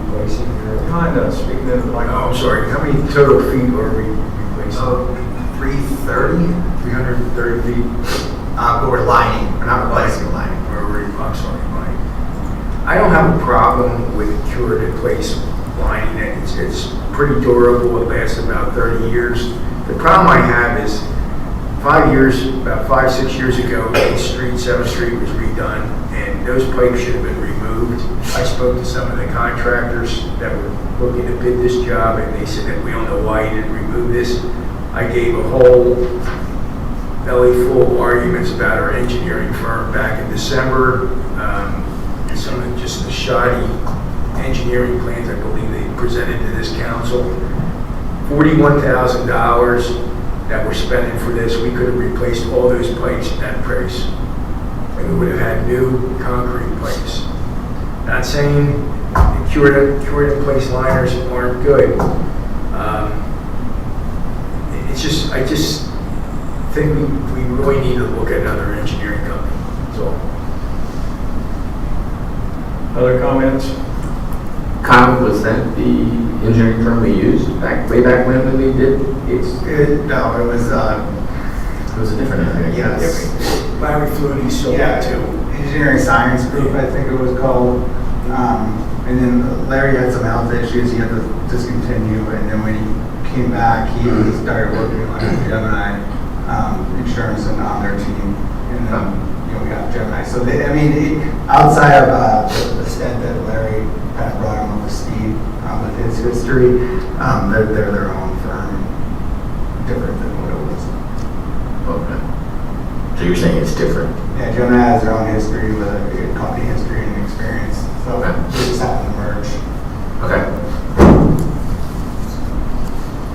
[SPEAKER 10] replacing here?
[SPEAKER 1] Kind of speaking of like.
[SPEAKER 10] Oh, I'm sorry, how many total feet are we replacing?
[SPEAKER 11] 330,
[SPEAKER 10] 330 feet?
[SPEAKER 11] but we're lining. We're not replacing the lining.
[SPEAKER 10] I'm sorry, Mike. I don't have a problem with cured in place lining. It's pretty durable. It lasts about 30 years. The problem I have is about 5-6 years ago, 8th Street, 7th Street was redone, and those pipes should have been removed. I spoke to some of the contractors that were looking to bid this job, and they said that we don't know why you didn't remove this. I gave a whole belly full of arguments about our engineering firm back in December. Some of just the shoddy engineering plans I believe they presented to this council. $41,000 that we're spending for this, we could have replaced all those pipes at that price. And we would have had new concrete pipes. Not saying the cured in place liners aren't good. I just think we really need to look at another engineering company. That's all.
[SPEAKER 1] Other comments?
[SPEAKER 12] Kyle, was that the engineering firm we used way back when we did it?
[SPEAKER 11] No, it was
[SPEAKER 12] a different engineering.
[SPEAKER 11] Yes.
[SPEAKER 10] Larry Flutie sold that too.
[SPEAKER 11] Engineering Science Group, I think it was called. And then Larry had some health issues he had to discontinue, and then when he came back, he started working with Gemini Insurance and on their team, and then we got Gemini. So outside of the stint that Larry kind of brought him up to speed with his history, they're their own firm, different than what it was.
[SPEAKER 12] Okay. So you're saying it's different?
[SPEAKER 11] Yeah, Gemini has their own history with a company history and experience, so they just happen to merge.
[SPEAKER 12] Okay.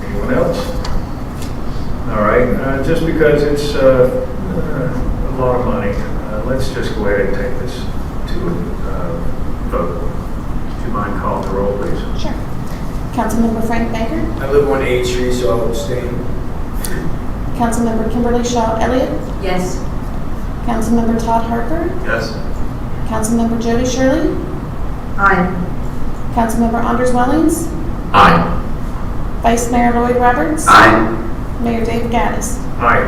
[SPEAKER 1] Anyone else? All right, just because it's a lot of money, let's just go ahead and take this to a vote. Would you mind calling the roll, please?
[SPEAKER 4] Sure. Councilmember Frank Baker.
[SPEAKER 10] I live on 8th Street, so I'll abstain.
[SPEAKER 4] Councilmember Kimberly Shaw Elliott.
[SPEAKER 13] Yes.
[SPEAKER 4] Councilmember Todd Harper.
[SPEAKER 1] Yes.
[SPEAKER 4] Councilmember Jody Shirley.
[SPEAKER 8] Aye.
[SPEAKER 4] Councilmember Anders Wellings.
[SPEAKER 12] Aye.
[SPEAKER 4] Vice Mayor Lloyd Roberts.
[SPEAKER 2] Aye.
[SPEAKER 4] Mayor David Gaddis.
[SPEAKER 1] Aye.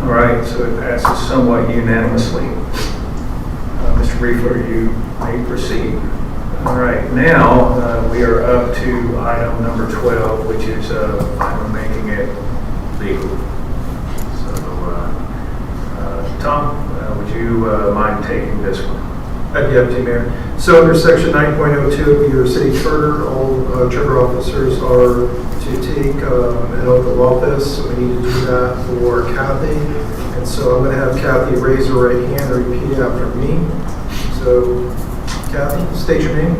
[SPEAKER 1] All right, so it passes somewhat unanimously. Mr. Riefler, you may proceed. All right, now we are up to item number 12, which is we're making it legal. So, Tom, would you mind taking this one?
[SPEAKER 9] I'd be happy to, Mayor. So under section 9.02 of your city charter, all charter officers are to take an oath of office. We need to do that for Kathy. And so I'm going to have Kathy raise her right hand and repeat after me. So Kathy, state your name.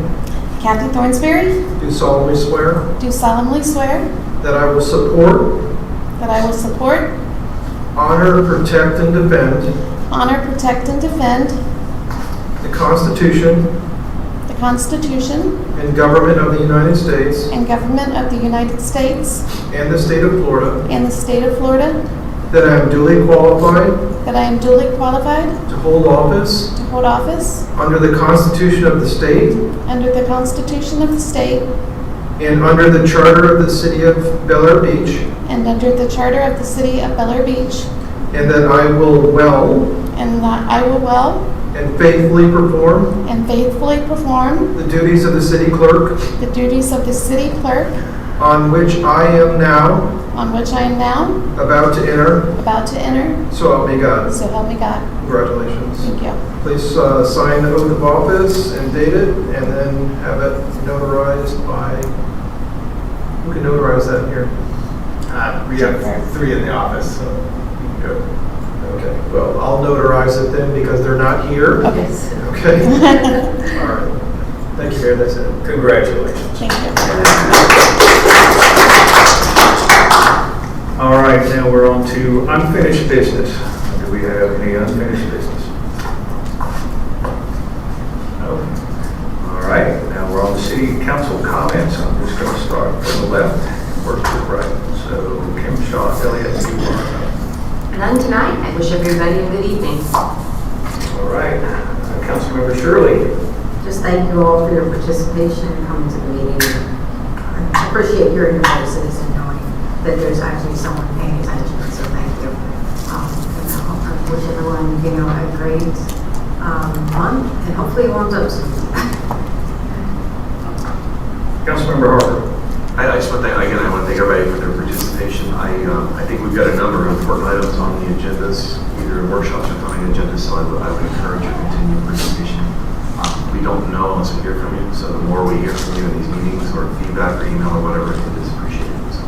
[SPEAKER 4] Kathy Thornsberry.
[SPEAKER 9] Do solemnly swear
[SPEAKER 4] Do solemnly swear
[SPEAKER 9] that I will support,
[SPEAKER 4] that I will support,
[SPEAKER 9] honor, protect, and defend
[SPEAKER 4] honor, protect, and defend
[SPEAKER 9] the Constitution
[SPEAKER 4] the Constitution
[SPEAKER 9] and government of the United States
[SPEAKER 4] and government of the United States
[SPEAKER 9] and the state of Florida,
[SPEAKER 4] and the state of Florida,
[SPEAKER 9] that I am duly qualified
[SPEAKER 4] that I am duly qualified
[SPEAKER 9] to hold office
[SPEAKER 4] to hold office
[SPEAKER 9] under the Constitution of the state
[SPEAKER 4] under the Constitution of the state
[SPEAKER 9] and under the Charter of the City of Bel Air Beach,
[SPEAKER 4] and under the Charter of the City of Bel Air Beach,
[SPEAKER 9] and that I will well
[SPEAKER 4] and that I will well
[SPEAKER 9] and faithfully perform
[SPEAKER 4] and faithfully perform
[SPEAKER 9] the duties of the city clerk
[SPEAKER 4] the duties of the city clerk
[SPEAKER 9] on which I am now about to enter. So help me God.
[SPEAKER 4] So help me God.
[SPEAKER 9] Congratulations.
[SPEAKER 4] Thank you.
[SPEAKER 9] Please sign the oath of office and date it, and then have it notarized by, who can notarize that here?
[SPEAKER 3] We have 3 in the office, so
[SPEAKER 9] Good. Okay, well, I'll notarize it then because they're not here.
[SPEAKER 4] Okay.
[SPEAKER 9] Okay. All right. Thank you, Mayor, that's it.
[SPEAKER 1] Congratulations.
[SPEAKER 4] Thank you.
[SPEAKER 1] All right, now we're on to unfinished business. Do we have any unfinished business? No? All right, now we're on to city council comments. I'm just going to start from the left, work to the right. So Kim Shaw, Elliott, you are up.
[SPEAKER 13] None tonight. I wish everybody a good evening.
[SPEAKER 1] All right, Councilmember Shirley.
[SPEAKER 8] Just thank you all for your participation and coming to the meeting. I appreciate hearing your voices and knowing that there's actually someone paying attention, so thank you. And I wish everyone, a great month, and hopefully it warms up soon.
[SPEAKER 1] Councilmember Harper.
[SPEAKER 20] I just want to thank, again, I want to thank everybody for their participation. I think we've got a number of important items on the agendas, either workshops or on the agenda, so I would encourage your continued participation. We don't know unless we hear from you, so the more we hear from you in these meetings or feedback or email or whatever, it is appreciated. So,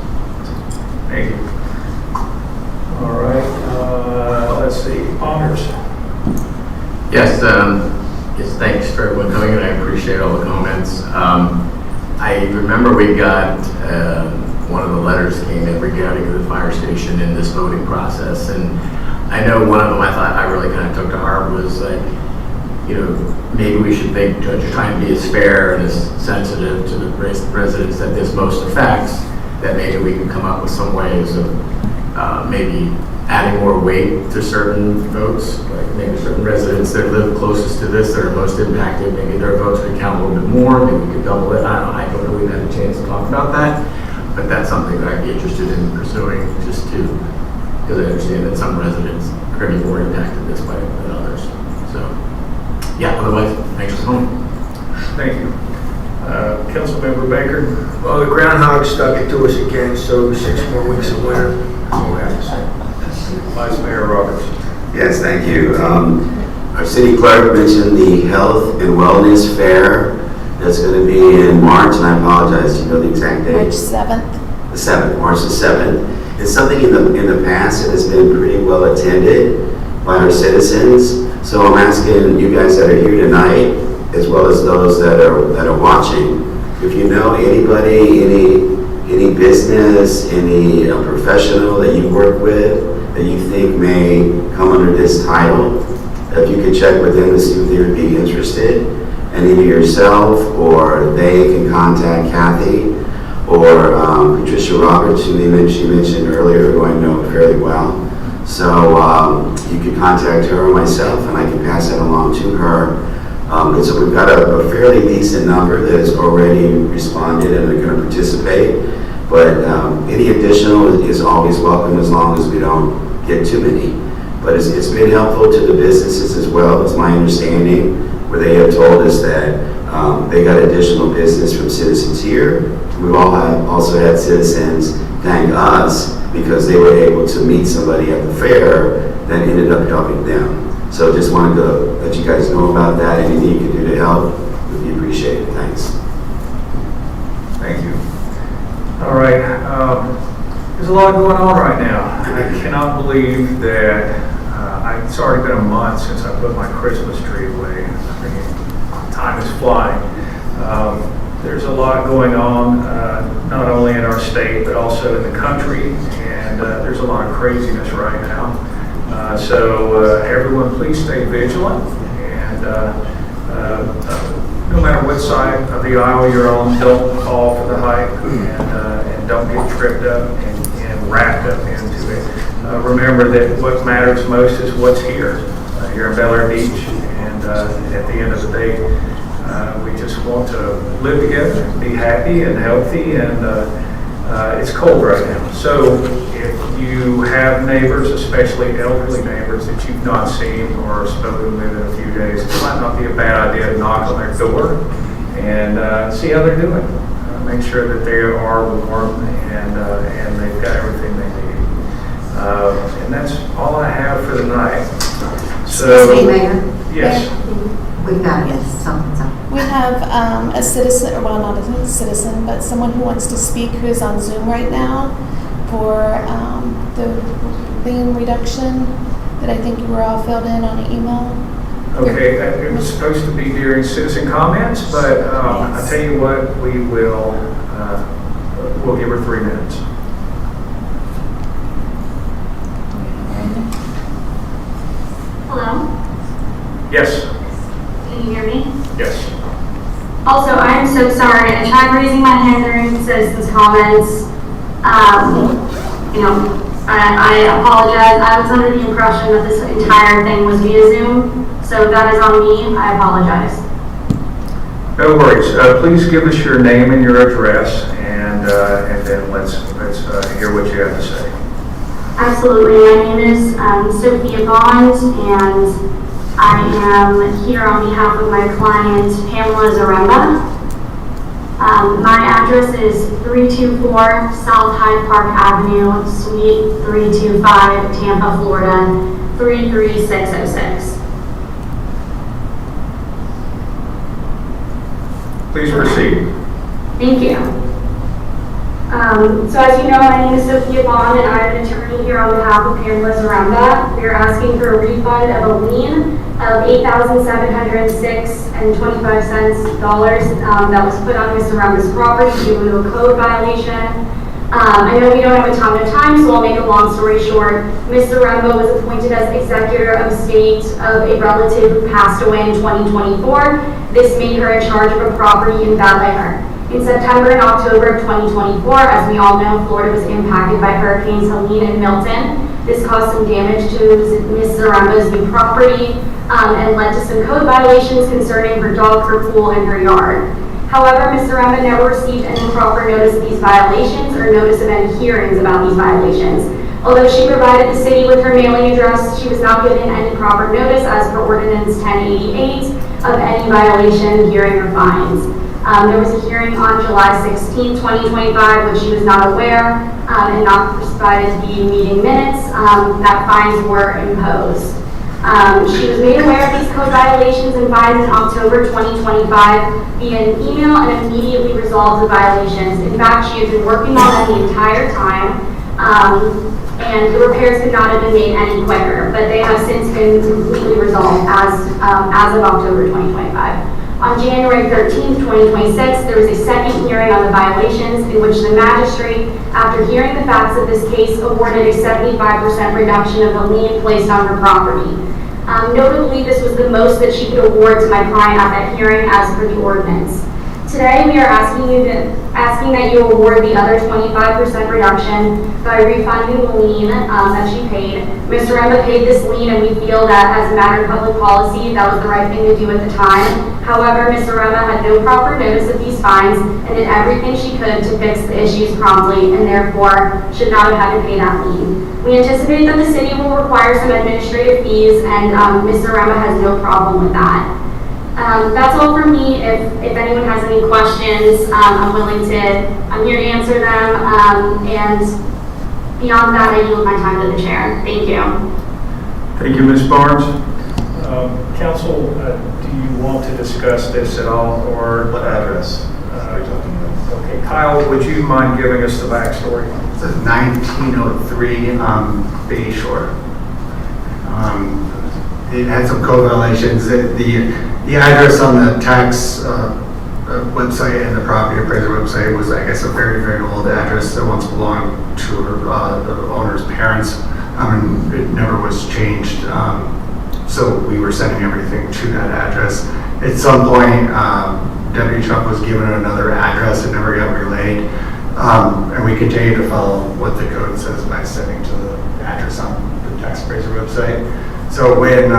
[SPEAKER 1] Thank you. All right, let's see, honors.
[SPEAKER 12] Yes, thanks for everyone coming, and I appreciate all the comments. I remember we got one of the letters came in regarding the fire station in this voting process, and I know one of them I thought I really kind of took to heart was like, maybe we should think to try and be as fair and as sensitive to the residents that this most affects, that maybe we can come up with some ways of maybe adding more weight to certain votes, like maybe certain residents that live closest to this that are most impacted, maybe their votes could count a little bit more, maybe we could double it. I don't know, we've had a chance to talk about that, but that's something that I'd be interested in pursuing, just because I understand that some residents are going to be more impacted this way than others. So, yeah, otherwise, thanks for coming.
[SPEAKER 1] Thank you. Councilmember Baker.
[SPEAKER 10] Well, the groundhog stuck it to us again, so 6 more weeks of winter. That's all we have to say.
[SPEAKER 1] Vice Mayor Roberts.
[SPEAKER 2] Yes, thank you. Our city clerk mentioned the Health and Wellness Fair that's going to be in March, and I apologize, do you know the exact date?
[SPEAKER 4] March 7th.
[SPEAKER 2] The 7th, March the 7th. It's something in the past that has been pretty well attended by our citizens. So I'm asking you guys that are here tonight, as well as those that are watching, if you know anybody, any business, any professional that you work with that you think may come under this title, if you could check with them to see if they would be interested, and either yourself or they can contact Kathy or Patricia Roberts, who she mentioned earlier, who I know fairly well. So you can contact her or myself, and I can pass that along to her. So we've got a fairly decent number that has already responded and are going to participate. But any additional is always welcome as long as we don't get too many. But it's been helpful to the businesses as well, is my understanding, where they have told us that they got additional business from citizens here. We've also had citizens thank us because they were able to meet somebody at the fair that ended up helping them. So just wanted to let you guys know about that. Anything you can do to help would be appreciated. Thanks.
[SPEAKER 1] Thank you. All right. There's a lot going on right now. I cannot believe that it's already been a month since I put my Christmas tree away. I mean, time is flying. There's a lot going on, not only in our state, but also in the country. And there's a lot of craziness right now. So everyone, please stay vigilant, and no matter what side of the aisle you're on, don't fall for the hype, and don't get tripped up and wrapped up into it. remember that what matters most is what's here in Bel Air Beach. And at the end of the day, we just want to live together, be happy and healthy, and it's cold right now. So if you have neighbors, especially elderly neighbors that you've not seen or spoken with in a few days, it might not be a bad idea to knock on their door and see how they're doing. Make sure that they are warm and they've got everything they need. And that's all I have for the night. So,
[SPEAKER 8] Excuse me, Mayor.
[SPEAKER 1] yes.
[SPEAKER 8] We've got something.
[SPEAKER 4] We have a citizen, or well, not a citizen, but someone who wants to speak who is on Zoom right now for the lien reduction that I think you were all filled in on an email.
[SPEAKER 1] Okay, it was supposed to be during citizen comments, but I tell you what, we'll give her 3 minutes.
[SPEAKER 21] Hello?
[SPEAKER 1] Yes.
[SPEAKER 21] Can you hear me?
[SPEAKER 1] Yes.
[SPEAKER 21] Also, I'm so sorry. I tried raising my hand during citizens' comments. I apologize. I was under the impression that this entire thing was via Zoom, so that is on me. I apologize.
[SPEAKER 1] No worries. Please give us your name and your address, and then let's hear what you have to say.
[SPEAKER 21] Absolutely. My name is Sophia Bond, and I am here on behalf of my client, Pamela Zaremba. My address is 324 South Hyde Park Avenue, Suite 325, Tampa, Florida, 33606.
[SPEAKER 1] Please proceed.
[SPEAKER 21] Thank you. So as you know, my name is Sophia Bond, and I'm an attorney here on behalf of Pamela Zaremba. We are asking for a refund of a lien of $8,706.25 that was put on Ms. Zaremba's property due to a code violation. I know we don't have a ton of time, so I'll make a long story short. Ms. Zaremba was appointed as executor of estate of a relative who passed away in 2024. This made her in charge of a property in Bel Air. In September and October of 2024, as we all know, Florida was impacted by Hurricanes Helene and Milton. This caused some damage to Ms. Zaremba's new property and led to some code violations concerning her dog, her pool, and her yard. However, Ms. Zaremba never received any proper notice of these violations or notice of any hearings about these violations. Although she provided the city with her mailing address, she was not given any proper notice as per Ordinance 1088 of any violation, hearing, or fines. There was a hearing on July 16, 2025, which she was not aware and not provided the meeting minutes that fines were imposed. She was made aware of these code violations and fines in October 2025 via an email and immediately resolved the violations. In fact, she had been working on them the entire time, and the repairs could not have been made any quicker, but they have since been completely resolved as of October 2025. On January 13, 2026, there was a second hearing on the violations in which the magistrate, after hearing the facts of this case, awarded a 75% reduction of the lien placed on her property. Notably, this was the most that she could award to my client at that hearing as per the ordinance. Today, we are asking that you award the other 25% reduction by refunding the lien that she paid. Ms. Zaremba paid this lien, and we feel that as a matter of public policy, that was the right thing to do at the time. However, Ms. Zaremba had no proper notice of these fines and did everything she could to fix the issues promptly, and therefore should not have had to pay that lien. We anticipate that the city will require some administrative fees, and Ms. Zaremba has no problem with that. That's all for me. If anyone has any questions, I'm here to answer them. And beyond that, I yield my time to the chair. Thank you.
[SPEAKER 1] Thank you, Ms. Barnes. Council, do you want to discuss this at all, or
[SPEAKER 14] What address are you talking about?
[SPEAKER 1] Okay, Kyle, would you mind giving us the backstory?
[SPEAKER 11] It's 1903 Bay Shore. It had some code violations. The address on the tax website and the property appraiser website was, I guess, a very, very old address that once belonged to the owner's parents. It never was changed. So we were sending everything to that address. At some point, Deputy Chuck was given another address. It never got relayed. And we continue to follow what the code says by sending to the address tax appraiser website. So when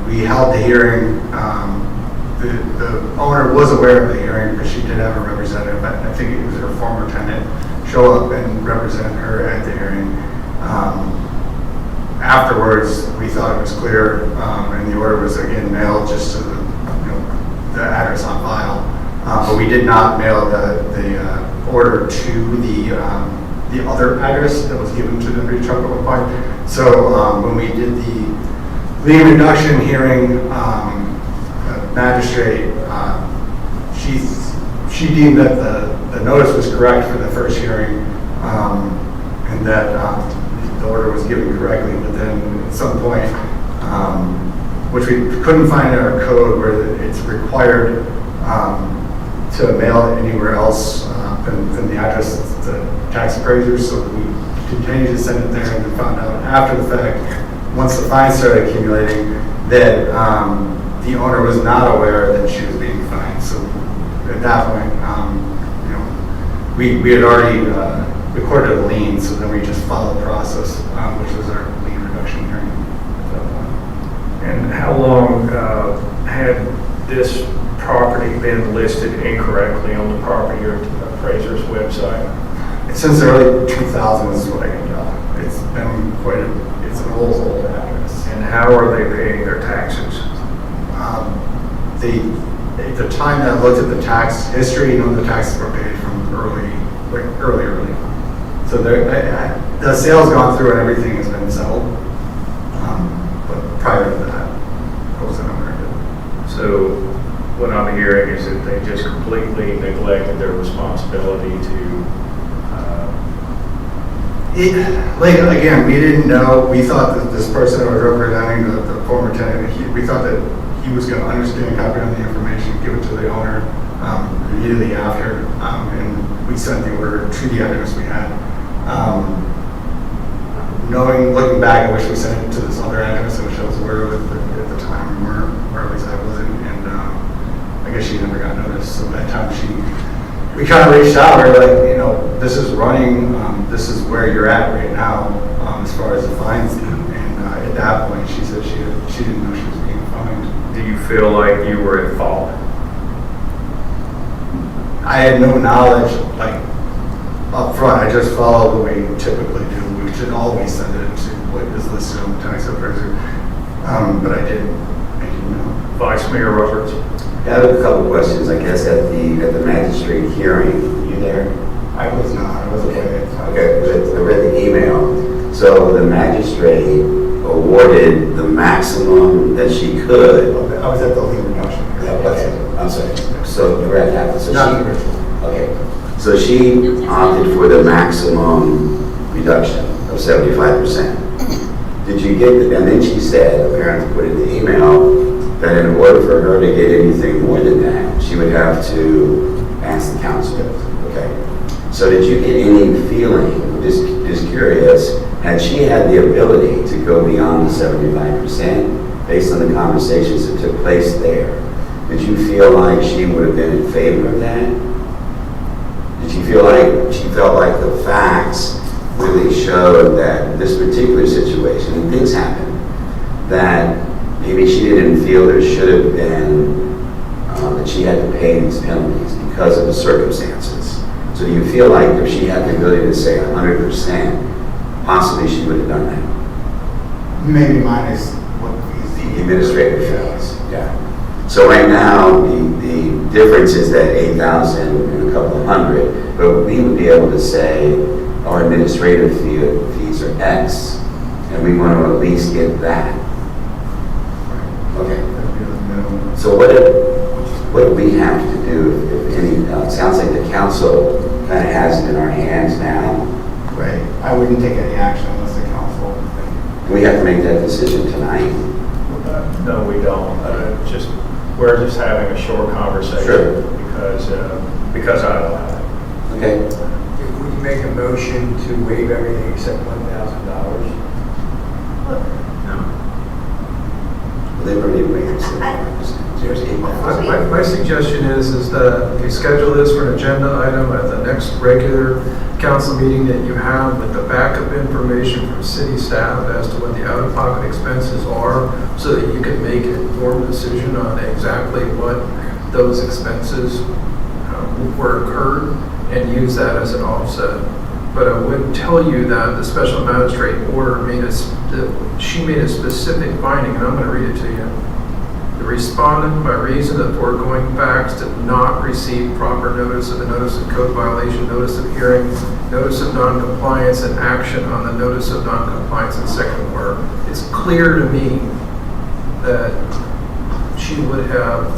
[SPEAKER 11] we held the hearing, the owner was aware of the hearing because she did have a representative. I think it was her former tenant show up and represent her at the hearing. Afterwards, we thought it was clear, and the order was again mailed just to the address on file. But we did not mail the order to the other address that was given to the Liberty Truck at one point. So when we did the lien reduction hearing, magistrate, she deemed that the notice was correct for the first hearing, and that the order was given correctly. But then at some point, which we couldn't find in our code, where it's required to mail it anywhere else than the address of the tax appraisers. So we continued to send it there, and we found out after the fact, once the fines started accumulating, that the owner was not aware that she was being fined. So at that point, we had already recorded a lien, so then we just followed the process, which was our lien reduction hearing at that point.
[SPEAKER 1] And how long had this property been listed incorrectly on the property appraiser's website?
[SPEAKER 11] Since the early 2000s is what I can tell. It's been it's an old address.
[SPEAKER 1] And how are they paying their taxes?
[SPEAKER 11] The time that I looked at the tax history, the taxes were paid from early. So the sale's gone through and everything has been settled. But prior to that, I wasn't aware of it.
[SPEAKER 1] So what I'm hearing is that they just completely neglected their responsibility to
[SPEAKER 11] again, we didn't know. We thought that this person that was representing the former tenant, we thought that he was going to understand, comprehend the information, give it to the owner immediately after, and we sent the order to the address we had. Looking back, I wish we sent it to this other address, which I was aware of at the time, or at least I wasn't, and I guess she never got noticed. So that time we kind of reached out. We were like, this is running. This is where you're at right now, as far as the fines. And at that point, she said she didn't know she was being fined.
[SPEAKER 1] Do you feel like you were at fault?
[SPEAKER 11] I had no knowledge, up front. I just followed the way we typically do. We should always send it to what is listed on the tax appraiser. But I didn't know.
[SPEAKER 1] Vice Mayor Roberts.
[SPEAKER 2] I have a couple questions. I guess at the magistrate hearing, were you there?
[SPEAKER 11] I was not. I was away.
[SPEAKER 2] Okay, I read the email. So the magistrate awarded the maximum that she could.
[SPEAKER 11] I was at the lien reduction.
[SPEAKER 2] Okay, I'm sorry. So you were at that. So
[SPEAKER 11] Not
[SPEAKER 2] she, okay. So she opted for the maximum reduction of 75%. Did you get and then she said, apparently put in the email, that in order for her to get anything more than that, she would have to ask the council. Okay. So did you get any feeling, just curious, had she had the ability to go beyond the 75% based on the conversations that took place there? Did you feel like she would have been in favor of that? Did you feel like she felt like the facts really showed that this particular situation, and things happen, that maybe she didn't feel there should have been, that she had to pay these penalties because of the circumstances? So do you feel like if she had the ability to say 100%, possibly she would have done that?
[SPEAKER 11] Maybe minus what fees.
[SPEAKER 2] The administrative fees, yeah. So right now, the difference is that 8,000 and a couple of hundred, but we would be able to say our administrative fees are X, and we want to at least get that. Okay. So what do we have to do, if any? It sounds like the council kind of has it in our hands now.
[SPEAKER 11] Right. I wouldn't take any action unless the council.
[SPEAKER 2] We have to make that decision tonight.
[SPEAKER 1] No, we don't. We're just having a short conversation.
[SPEAKER 2] Sure.
[SPEAKER 1] Because I don't have it.
[SPEAKER 2] Okay.
[SPEAKER 10] Would you make a motion to waive everything except $1,000?
[SPEAKER 2] No. Well, they've already waived 75%.
[SPEAKER 9] My suggestion is that we schedule this for an agenda item at the next regular council meeting that you have with the backup information from city staff as to what the out-of-pocket expenses are, so that you can make an informed decision on exactly what those expenses were incurred and use that as an offset. But I would tell you that the special magistrate order she made a specific finding, and I'm going to read it to you. The respondent, by reason of foregoing facts, did not receive proper notice of the notice of code violation, notice of hearing, notice of noncompliance, and action on the notice of noncompliance in second order. It's clear to me that she would have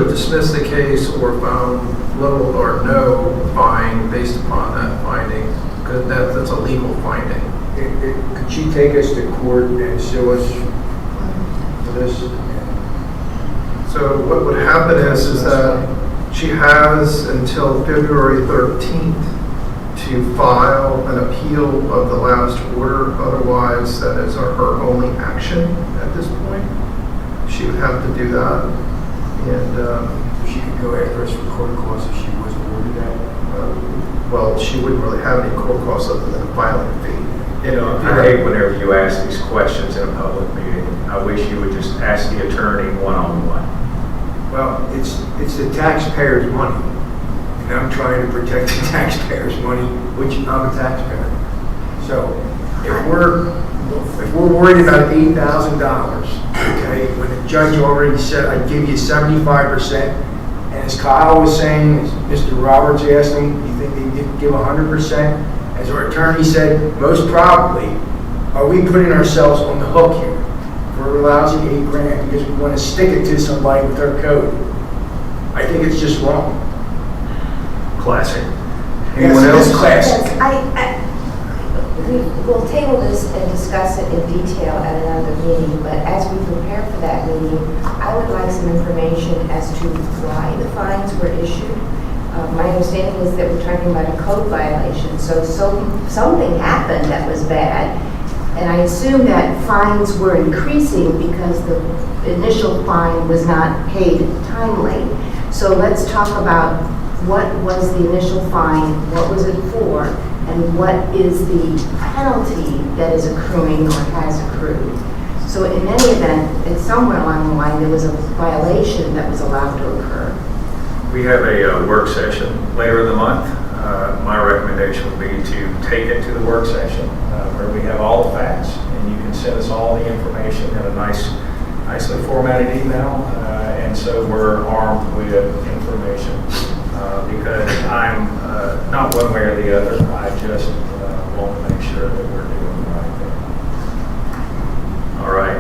[SPEAKER 9] dismissed the case or found little or no fine based upon that finding, because that's a legal finding.
[SPEAKER 10] Could she take us to court and sue us for this?
[SPEAKER 9] So what would happen is that she has until February 13th to file an appeal of the last order. Otherwise, that is her only action at this point. She would have to do that. And
[SPEAKER 10] she could go after us for court costs if she was awarded that.
[SPEAKER 9] Well, she wouldn't really have any court costs other than a filing fee.
[SPEAKER 1] You know, I hate whenever you ask these questions in a public meeting. I wish you would just ask the attorney one-on-one.
[SPEAKER 10] Well, it's the taxpayers' money, and I'm trying to protect the taxpayers' money, which I'm a taxpayer. So if we're worried about $8,000, okay, when the judge already said I'd give you 75%, and as Kyle was saying, as Mr. Roberts asked him, do you think they'd give 100%? As our attorney said, most probably, are we putting ourselves on the hook here for a lousy $8,000 because we want to stick it to somebody with our code? I think it's just wrong.
[SPEAKER 1] Classic.
[SPEAKER 10] Anyone else? Classic.
[SPEAKER 13] We'll table this and discuss it in detail at another meeting, but as we prepare for that meeting, I would like some information as to why the fines were issued. My understanding is that we're talking about a code violation, so something happened that was bad, and I assume that fines were increasing because the initial fine was not paid timely. So let's talk about what was the initial fine, what was it for, and what is the penalty that is accruing or has accrued. So in any event, it's somewhere along the line there was a violation that was allowed to occur.
[SPEAKER 1] We have a work session later in the month. My recommendation would be to take it to the work session where we have all the facts, and you can send us all the information in a nicely formatted email, and so we're armed with information because I'm not one way or the other. I just want to make sure that we're doing the right thing. All right.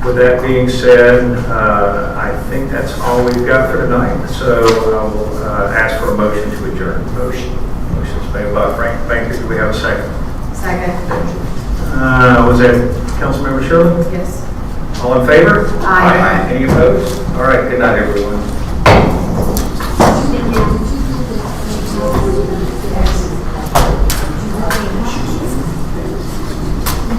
[SPEAKER 1] With that being said, I think that's all we've got for tonight. So I will ask for a motion to adjourn. Motion's made by Frank Bankers. Do we have a second?
[SPEAKER 8] Second.
[SPEAKER 1] Was that Councilmember Shirley?
[SPEAKER 8] Yes.
[SPEAKER 1] All in favor?
[SPEAKER 8] Aye.
[SPEAKER 1] Any opposed? All right. Good night, everyone.